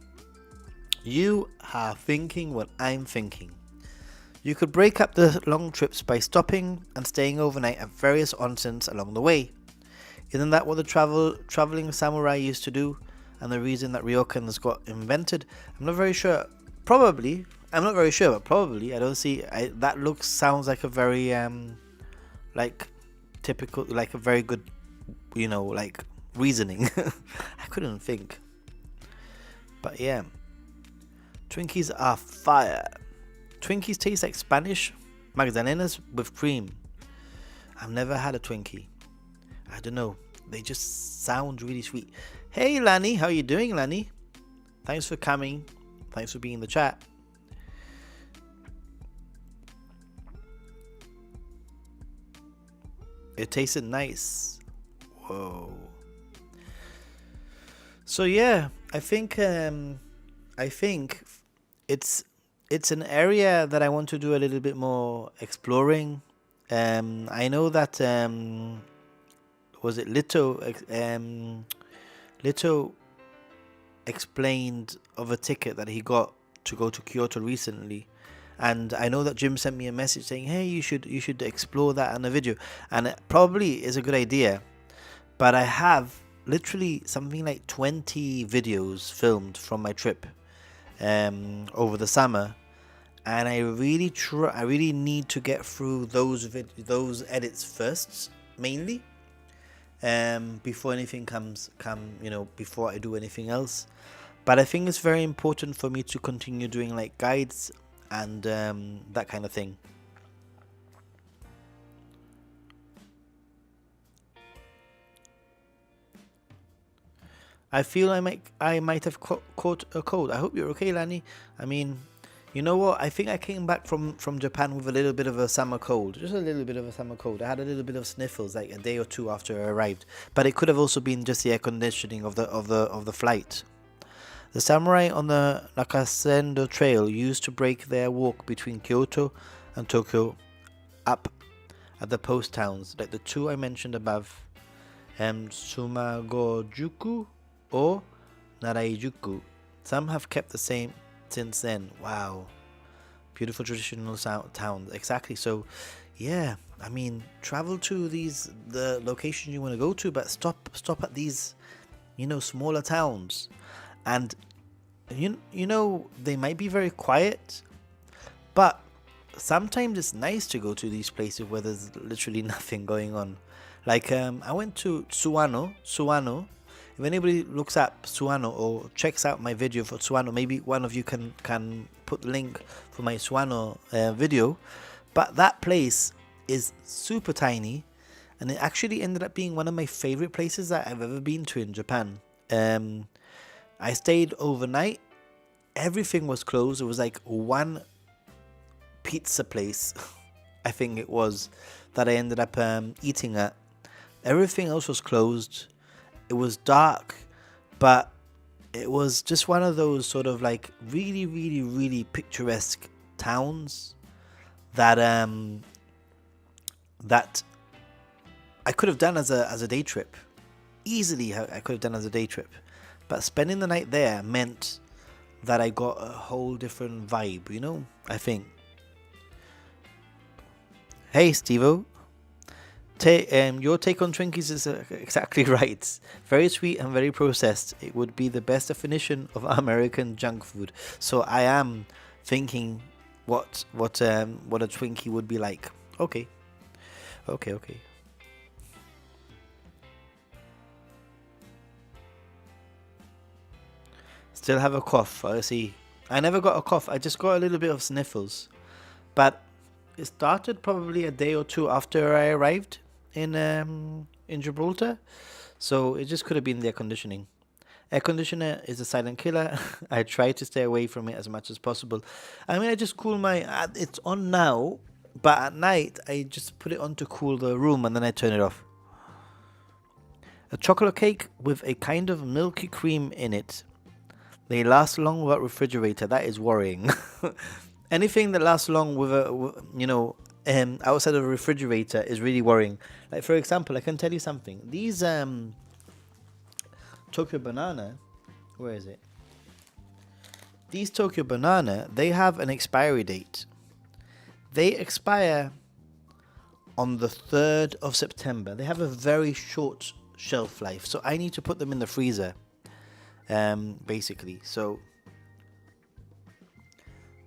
you are thinking what I'm thinking. You could break up the long trips by stopping and staying overnight at various onsens along the way. Isn't that what the traveling samurai used to do, and the reason that ryokans got invented? I'm not very sure. Probably. I'm not very sure, but probably. I don't see. That sounds like a very like typical, like a very good, like reasoning. I couldn't think. But yeah, Twinkies are fire. Twinkies taste like Spanish magdalenas with cream. I've never had a Twinkie. I don't know. They just sound really sweet. Hey Lani, how you doing, Lani? Thanks for coming. Thanks for being in the chat. It tasted nice. Whoa. So yeah, I think it's it's an area that I want to do a little bit more exploring. I know that was it Lito explained of a ticket that he got to go to Kyoto recently, and I know that Jim sent me a message saying, "Hey, you should explore that in a video," and it probably is a good idea. But I have literally something like 20 videos filmed from my trip over the summer, and I really need to get through those edits first, mainly, before anything before I do anything else. But I think it's very important for me to continue doing like guides and that kind of thing. I feel I might have caught a cold. I hope you're okay, Lani. I mean, you know what? I think I came back from Japan with a little bit of a summer cold, just a little bit of a summer cold. I had a little bit of sniffles like a day or two after I arrived, but it could have also been just the air conditioning of the flight. The samurai on the Nakasendo Trail used to break their walk between Kyoto and Tokyo up at the post towns, like the two I mentioned above, Sumagojuku or Naraijuku. Some have kept the same since then. Wow, beautiful traditional towns. Exactly. So, yeah. I mean, travel to the locations you want to go to, but stop at these, smaller towns, and they might be very quiet, but sometimes it's nice to go to these places where there's literally nothing going on. Like I went to Suwano. If anybody looks up Suwano or checks out my video for Suwano, maybe one of you can put the link for my Suwano video. But that place is super tiny, and it actually ended up being one of my favorite places that I've ever been to in Japan. I stayed overnight. Everything was closed. It was like one pizza place, I think it was, that I ended up eating at. Everything else was closed. It was dark, but it was just one of those sort of like really, really, really picturesque towns that that I could have done as a day trip. Easily, I could have done as a day trip, but spending the night there meant that I got a whole different vibe. I think. Hey, Stevo. Your take on Twinkies is exactly right. Very sweet and very processed. It would be the best definition of American junk food. So I am thinking what a Twinkie would be like. Okay. Still have a cough. I see. I never got a cough. I just got a little bit of sniffles. But it started probably a day or two after I arrived in Gibraltar, so it just could have been the air conditioning. Air conditioner is a silent killer. I try to stay away from it as much as possible. I mean, I just cool my. It's on now, but at night I just put it on to cool the room and then I turn it off. A chocolate cake with a kind of milky cream in it. They last long without refrigerator. That is worrying. Anything that lasts long with outside of a refrigerator is really worrying. Like, for example, I can tell you something. These Tokyo Banana, where is it? These Tokyo Banana, they have an expiry date. They expire on the 3rd of September. They have a very short shelf life, so I need to put them in the freezer, basically. So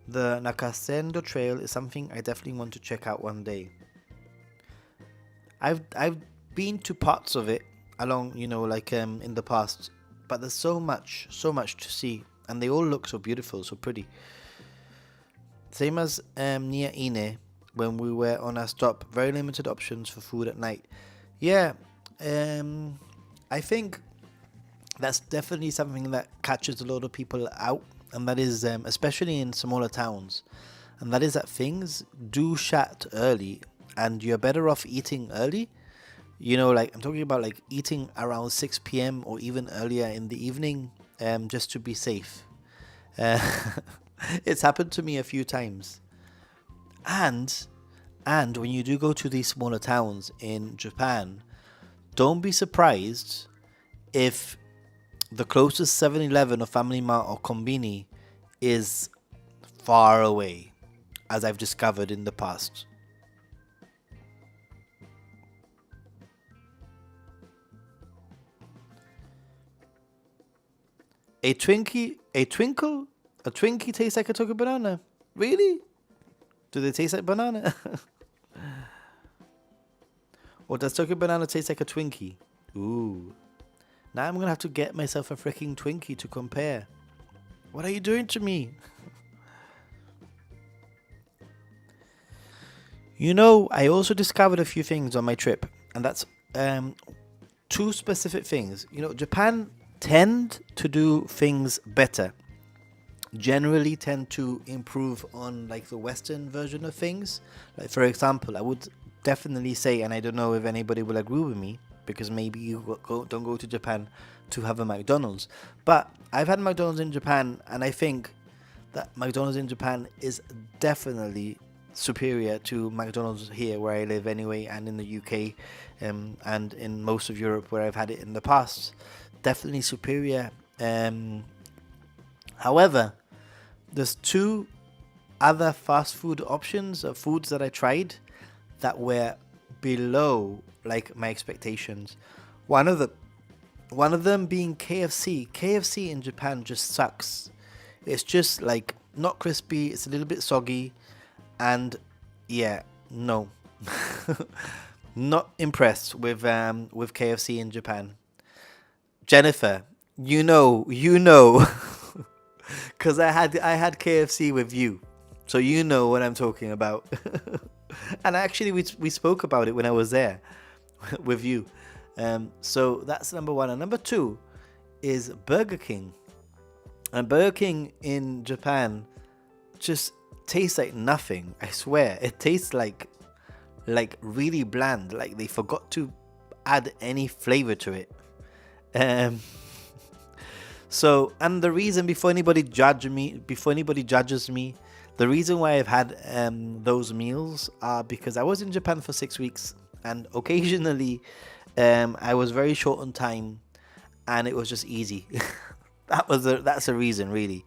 the Nakasendo Trail is something I definitely want to check out one day. I've been to parts of it along, in the past, but there's so much to see, and they all look so beautiful, so pretty. Same as near Ine, when we were on our stop, very limited options for food at night. Yeah, I think that's definitely something that catches a lot of people out, and that is especially in smaller towns, and that is that things do shut early, and you're better off eating early Like I'm talking about like eating around 6 p.m. or even earlier in the evening, just to be safe. Uh, it's happened to me a few times. And when you do go to these smaller towns in Japan, don't be surprised if the closest 7-Eleven or Family Mart or Konbini is far away, as I've discovered in the past. A Twinkie tastes like a Tokyo banana. Really? Do they taste like banana? Or does Tokyo banana taste like a Twinkie? Ooh. Now I'm gonna have to get myself a freaking Twinkie to compare. What are you doing to me? I also discovered a few things on my trip, and that's two specific things. Japan tend to do things better. Generally tend to improve on like the Western version of things. Like for example, I would definitely say, and I don't know if anybody will agree with me, because maybe you don't go to Japan to have a McDonald's. But I've had McDonald's in Japan, and I think that McDonald's in Japan is definitely superior to McDonald's here where I live anyway, and in the UK, and in most of Europe where I've had it in the past. Definitely superior. However, there's two other fast food options of foods that I tried that were below like my expectations. One of them being KFC. KFC in Japan just sucks. It's just like not crispy. It's a little bit soggy, and yeah, no, not impressed with KFC in Japan. Jennifer, you know, because I had KFC with you, so you know what I'm talking about. And actually, we spoke about it when I was there with you. So that's number one. And number two is Burger King. And Burger King in Japan just tastes like nothing. I swear, it tastes like really bland. Like they forgot to add any flavor to it. So, and the reason, before anybody judges me, the reason why I've had those meals are because I was in Japan for 6 weeks, and occasionally I was very short on time, and it was just easy. That's a reason, really.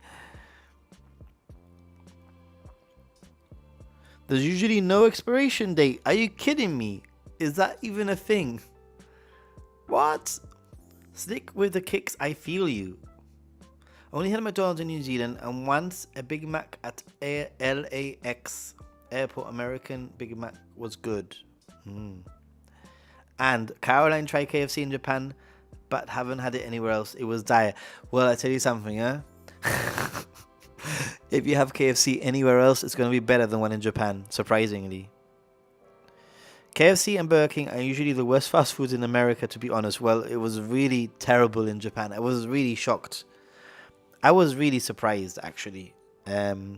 There's usually no expiration date. Are you kidding me? Is that even a thing? What? Stick with the kicks, I feel you. Only had McDonald's in New Zealand, and once a Big Mac at LAX Airport. American Big Mac was good. And Caroline tried KFC in Japan, but haven't had it anywhere else. It was dire. Well, I tell you something, huh? If you have KFC anywhere else, it's going to be better than one in Japan, surprisingly. KFC and Burger King are usually the worst fast foods in America, to be honest. Well, it was really terrible in Japan. I was really shocked. I was really surprised, actually. There's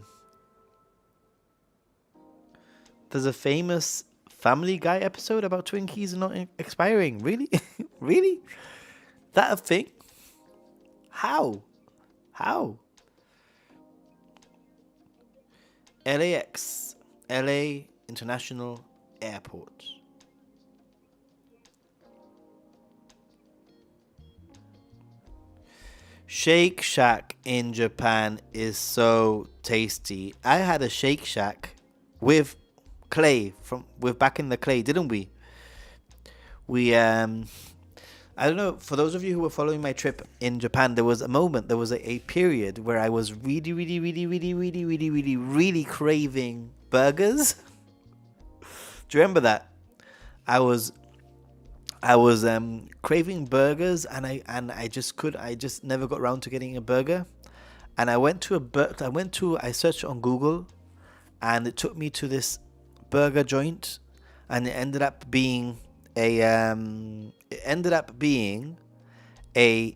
a famous Family Guy episode about Twinkies not expiring. Really? Really? That a thing? How? LAX. LA International Airport. Shake Shack in Japan is so tasty. I had a Shake Shack with clay with back in the clay, didn't we? We I don't know, for those of you who were following my trip in Japan, there was a period where I was really, really, really, really, really, really, really, really craving burgers. Do you remember that? I was craving burgers, and I just never got around to getting a burger. And I searched on Google, and it took me to this burger joint, and it ended up being a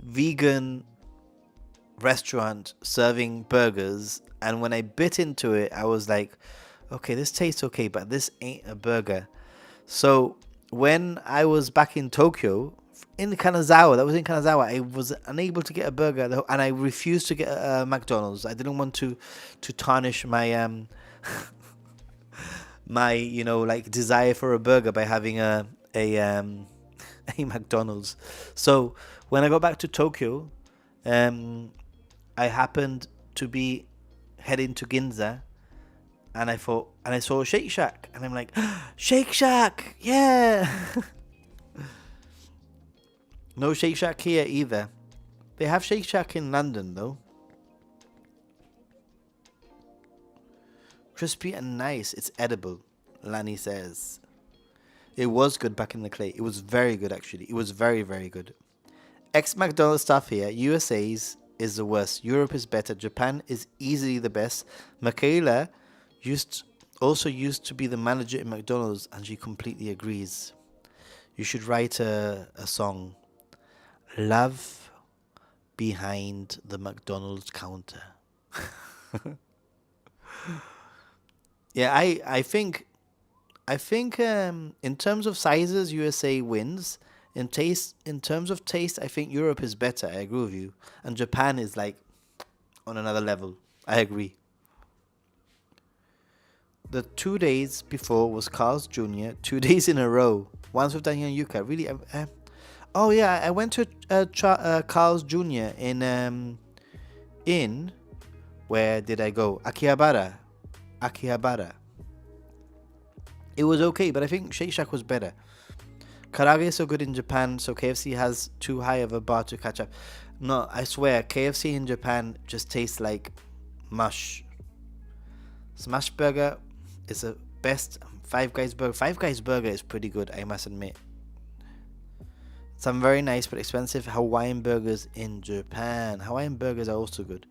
vegan restaurant serving burgers. And when I bit into it, I was like, okay, this tastes okay, but this ain't a burger. So when I was back in Tokyo, in Kanazawa, I was unable to get a burger, and I refused to get a McDonald's. I didn't want to tarnish my my like desire for a burger by having a a McDonald's. So when I got back to Tokyo, I happened to be heading to Ginza, and I saw Shake Shack, and I'm like, Shake Shack, yeah. No Shake Shack here either. They have Shake Shack in London though. Crispy and nice. It's edible, Lani says. It was good back in the clay. It was very good actually. It was very, very good. Ex McDonald's stuff here. USA's is the worst. Europe is better. Japan is easily the best. Michaela used to be the manager in McDonald's, and she completely agrees. You should write a song. Love behind the McDonald's counter. Yeah, I think in terms of sizes, USA wins. In terms of taste, I think Europe is better. I agree with you. And Japan is like on another level. I agree. The 2 days before was Carl's Jr. 2 days in a row. Once with Daniel and Yuka. Really? Oh yeah, I went to Carl's Jr. in where did I go? Akihabara. It was okay, but I think Shake Shack was better. Karaage is so good in Japan, so KFC has too high of a bar to catch up. No, I swear, KFC in Japan just tastes like mush. Smash Burger is the best. Five Guys Burger. Five Guys Burger is pretty good, I must admit. Some very nice but expensive Hawaiian burgers in Japan. Hawaiian burgers are also good.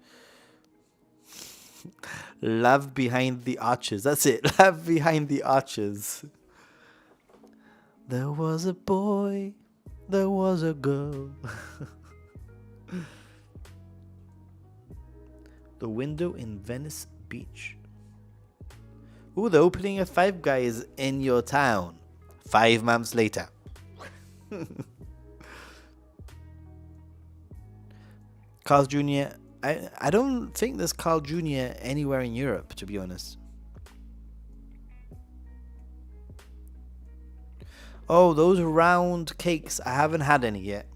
Love behind the arches. That's it. Love behind the arches. There was a boy. There was a girl. The window in Venice Beach. Ooh, they're opening a Five Guys in your town. 5 months later. Carl Jr. I don't think there's Carl Jr. anywhere in Europe, to be honest. Oh, those round cakes. I haven't had any yet.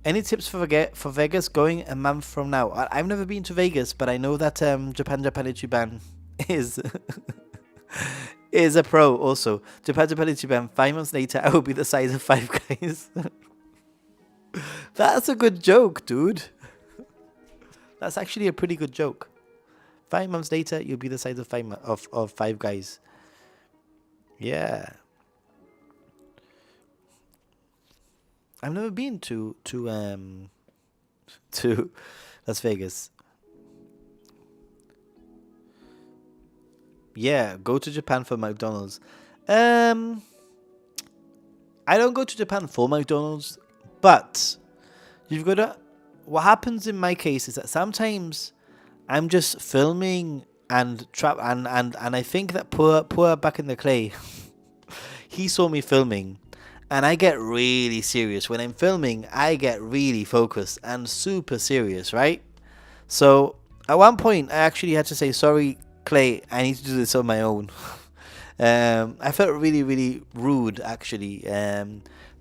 Any tips for Vegas going a month from now? I've never been to Vegas, but I know that Japan Ichiban is is a pro also. Japan Ichiban, 5 months later, I will be the size of Five Guys. That's a good joke, dude. That's actually a pretty good joke. 5 months later, you'll be the size of Five Guys. Yeah. I've never been to Las Vegas. Yeah, go to Japan for McDonald's. I don't go to Japan for McDonald's, but you've got to. What happens in my case is that sometimes I'm just filming and I think that poor back in the clay, he saw me filming, and I get really serious when I'm filming. I get really focused and super serious, right? So at one point, I actually had to say, "Sorry, Clay, I need to do this on my own." I felt really, really rude actually,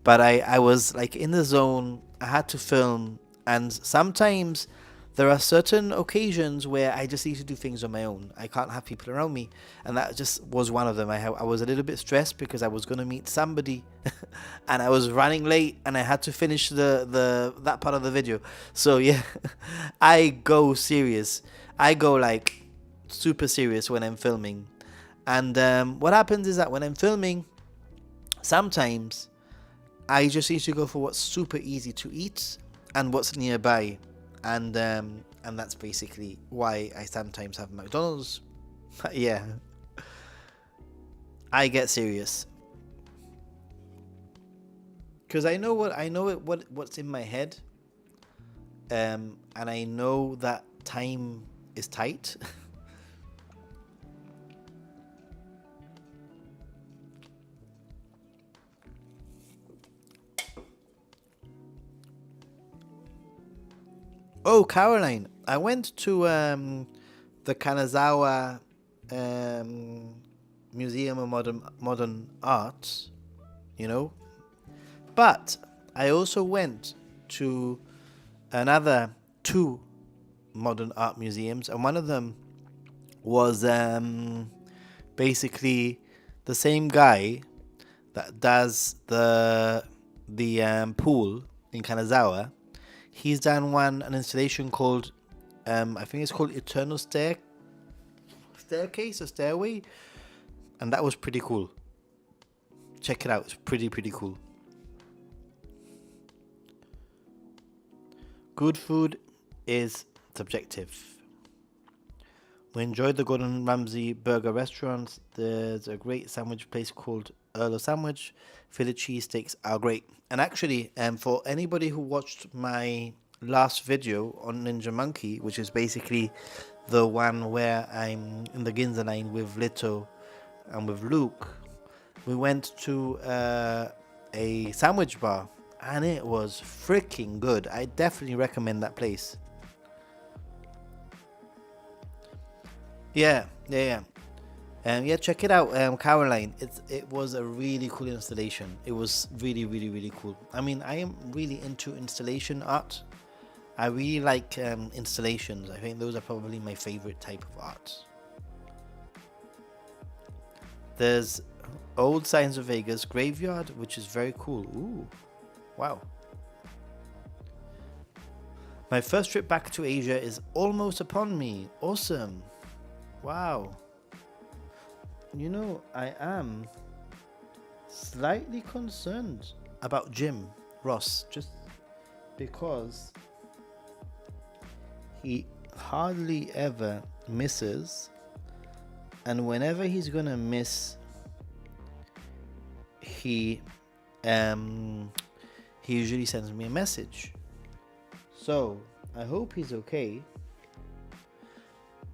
but I was like in the zone. I had to film, and sometimes there are certain occasions where I just need to do things on my own. I can't have people around me, and that just was one of them. I was a little bit stressed because I was going to meet somebody and I was running late, and I had to finish that part of the video. So yeah, I go serious. I go like super serious when I'm filming. And what happens is that when I'm filming, sometimes I just need to go for what's super easy to eat and what's nearby. And that's basically why I sometimes have McDonald's. Yeah, I get serious because I know what's in my head, and I know that time is tight. Oh, Caroline, I went to the Kanazawa um, Museum of Modern Art, you know, but I also went to another two modern art museums, and one of them was basically the same guy that does the pool in Kanazawa. He's done an installation called I think it's called Eternal Staircase or Stairway, and that was pretty cool. Check it out; it's pretty cool. Good food is subjective. We enjoyed the Gordon Ramsay burger restaurants. There's a great sandwich place called Earl of Sandwich. Philly cheesesteaks are great. And actually, for anybody who watched my last video on Ninja Monkey, which is basically the one where I'm in the Ginza line with Lito and with Luke, we went to a sandwich bar, and it was freaking good. I definitely recommend that place. Yeah. Yeah, check it out, Caroline. It was a really cool installation. It was really cool. I mean, I am really into installation art. I really like installations. I think those are probably my favorite type of art. There's Old Signs of Vegas Graveyard, which is very cool. Ooh, wow. My first trip back to Asia is almost upon me. Awesome. Wow. You know, I am slightly concerned about Jim Ross, just because he hardly ever misses, and whenever he's gonna miss, he usually sends me a message. So I hope he's okay.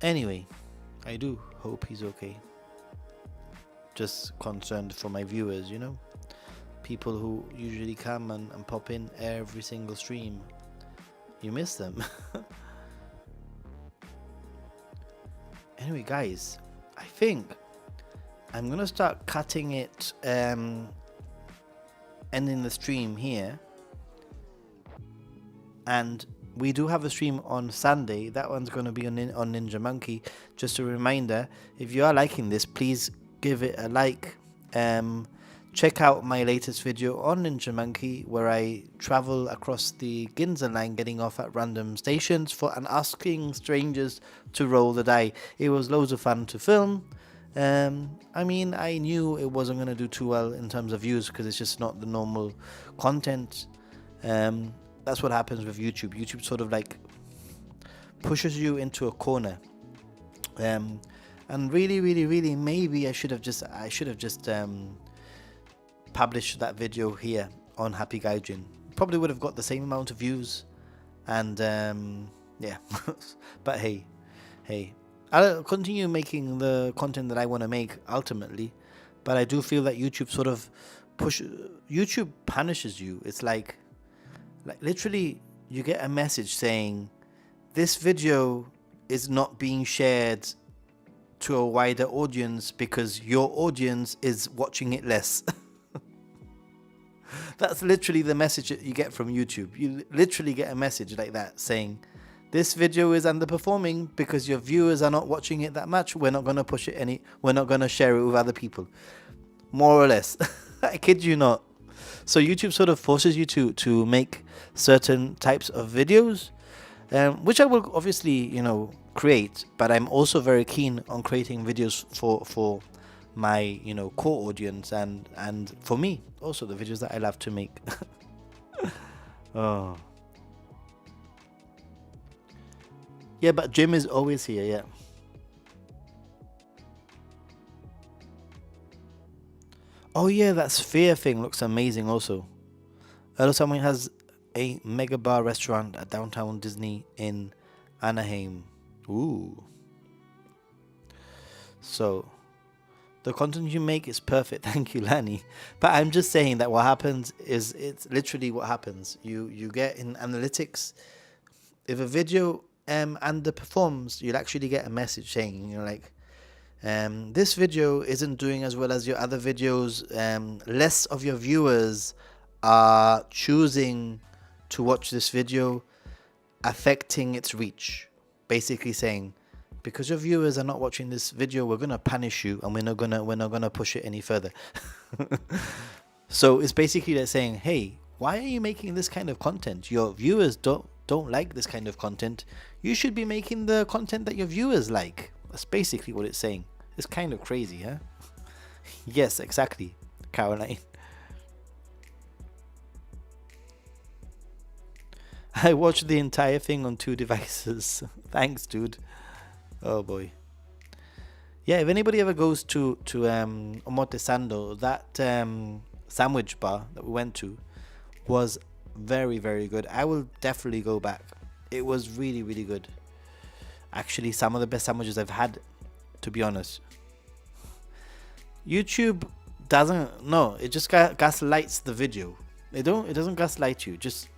Anyway, I do hope he's okay. Just concerned for my viewers, you know, people who usually come and pop in every single stream. You miss them. Anyway, guys, I think I'm gonna start cutting it, ending the stream here. And we do have a stream on Sunday. That one's going to be on Ninja Monkey. Just a reminder, if you are liking this, please give it a like. Check out my latest video on Ninja Monkey, where I travel across the Ginza line, getting off at random stations and asking strangers to roll the die. It was loads of fun to film. I mean, I knew it wasn't going to do too well in terms of views because it's just not the normal content. That's what happens with YouTube. YouTube sort of like pushes you into a corner. And really, maybe I should have just published that video here on Happy Gaijin. Probably would have got the same amount of views, and yeah. But hey, I'll continue making the content that I want to make ultimately. But I do feel that YouTube punishes you. It's like literally you get a message saying this video is not being shared to a wider audience because your audience is watching it less. That's literally the message that you get from YouTube. You literally get a message like that saying this video is underperforming because your viewers are not watching it that much. We're not going to push it we're not going to share it with other people. More or less. I kid you not. So YouTube sort of forces you to make certain types of videos, which I will obviously, you know, create, but I'm also very keen on creating videos for my, you know, core audience and for me also, the videos that I love to make. Oh yeah, but Jim is always here. Yeah. Oh yeah, that sphere thing looks amazing also. Someone has a mega bar restaurant at downtown Disney in Anaheim. Ooh. So the content you make is perfect. Thank you, Lani. But I'm just saying that what happens is, it's literally what happens. You get in analytics, if a video underperforms, you'll actually get a message saying, like, this video isn't doing as well as your other videos. Less of your viewers are choosing to watch this video, affecting its reach. Basically saying, because your viewers are not watching this video, we're gonna punish you, and we're not gonna push it any further. So it's basically like saying, hey, why are you making this kind of content? Your viewers don't like this kind of content. You should be making the content that your viewers like. That's basically what it's saying. It's kind of crazy, huh? Yes, exactly, Caroline. I watched the entire thing on 2 devices. Thanks, dude. Oh boy. Yeah, if anybody ever goes to Omotesando, that sandwich bar that we went to was very, very good. I will definitely go back. It was really, really good. Actually, some of the best sandwiches I've had, to be honest. YouTube doesn't, no, it just gaslights the video. It doesn't gaslight you, just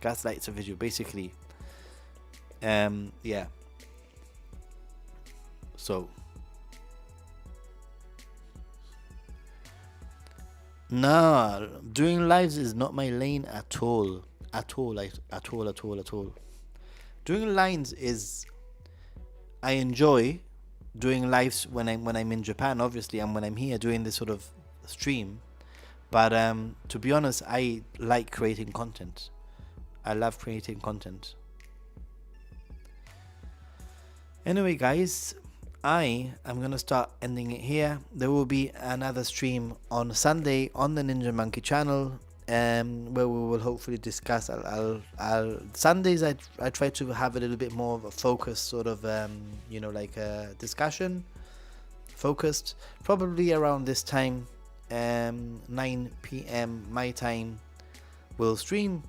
gaslights the video, basically. Yeah. So, nah, doing lives is not my lane at all. At all. Doing lines is, I enjoy doing lives when I'm in Japan, obviously, and when I'm here doing this sort of stream. But to be honest, I like creating content. I love creating content. Anyway, guys, I am gonna start ending it here. There will be another stream on Sunday on the Ninja Monkey channel, where we will hopefully discuss. Sundays I try to have a little bit more of a focused sort of like a discussion, focused, probably around this time, 9 p.m. my time. We'll stream.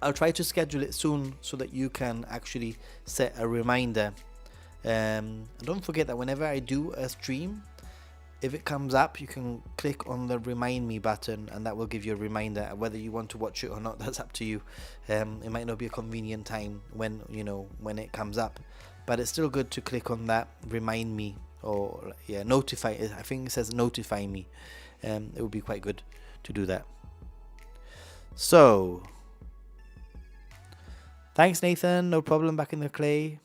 I'll try to schedule it soon so that you can actually set a reminder. And don't forget that whenever I do a stream, if it comes up, you can click on the remind me button, and that will give you a reminder. Whether you want to watch it or not, that's up to you. It might not be a convenient time when it comes up, but it's still good to click on that remind me, or notify. I think it says notify me. It would be quite good to do that. So thanks, Nathan. No problem. Back in the clay.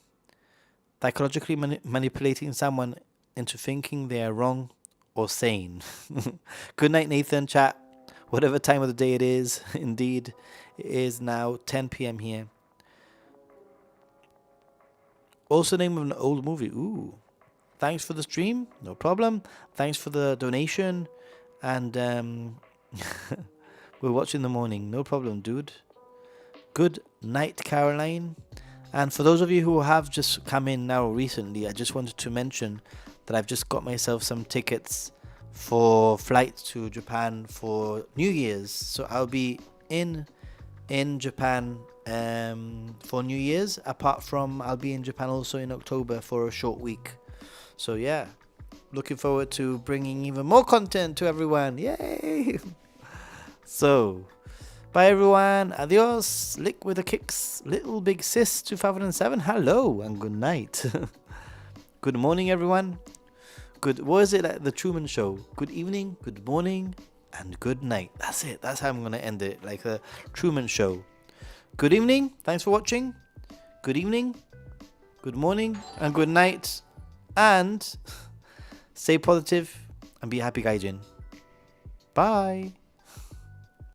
Psychologically manipulating someone into thinking they are wrong or sane. Good night, Nathan. Chat. Whatever time of the day it is. Indeed, it is now 10 p.m. here. Also, name of an old movie. Ooh. Thanks for the stream. No problem. Thanks for the donation. And we'll watch in the morning. No problem, dude. Good night, Caroline. And for those of you who have just come in now recently, I just wanted to mention that I've just got myself some tickets for flights to Japan for New Year's. So I'll be in Japan for New Year's. Apart from, I'll be in Japan also in October for a short week. So yeah, looking forward to bringing even more content to everyone. Yay! So, bye everyone. Adios. Lick with the kicks. Little Big Sis 2007. Hello and good night. Good morning, everyone. What is it like the Truman Show? Good evening, good morning, and good night. That's it. That's how I'm gonna end it, like the Truman Show. Good evening. Thanks for watching. Good evening, good morning, and good night. And stay positive and be happy, Gaijin. Bye.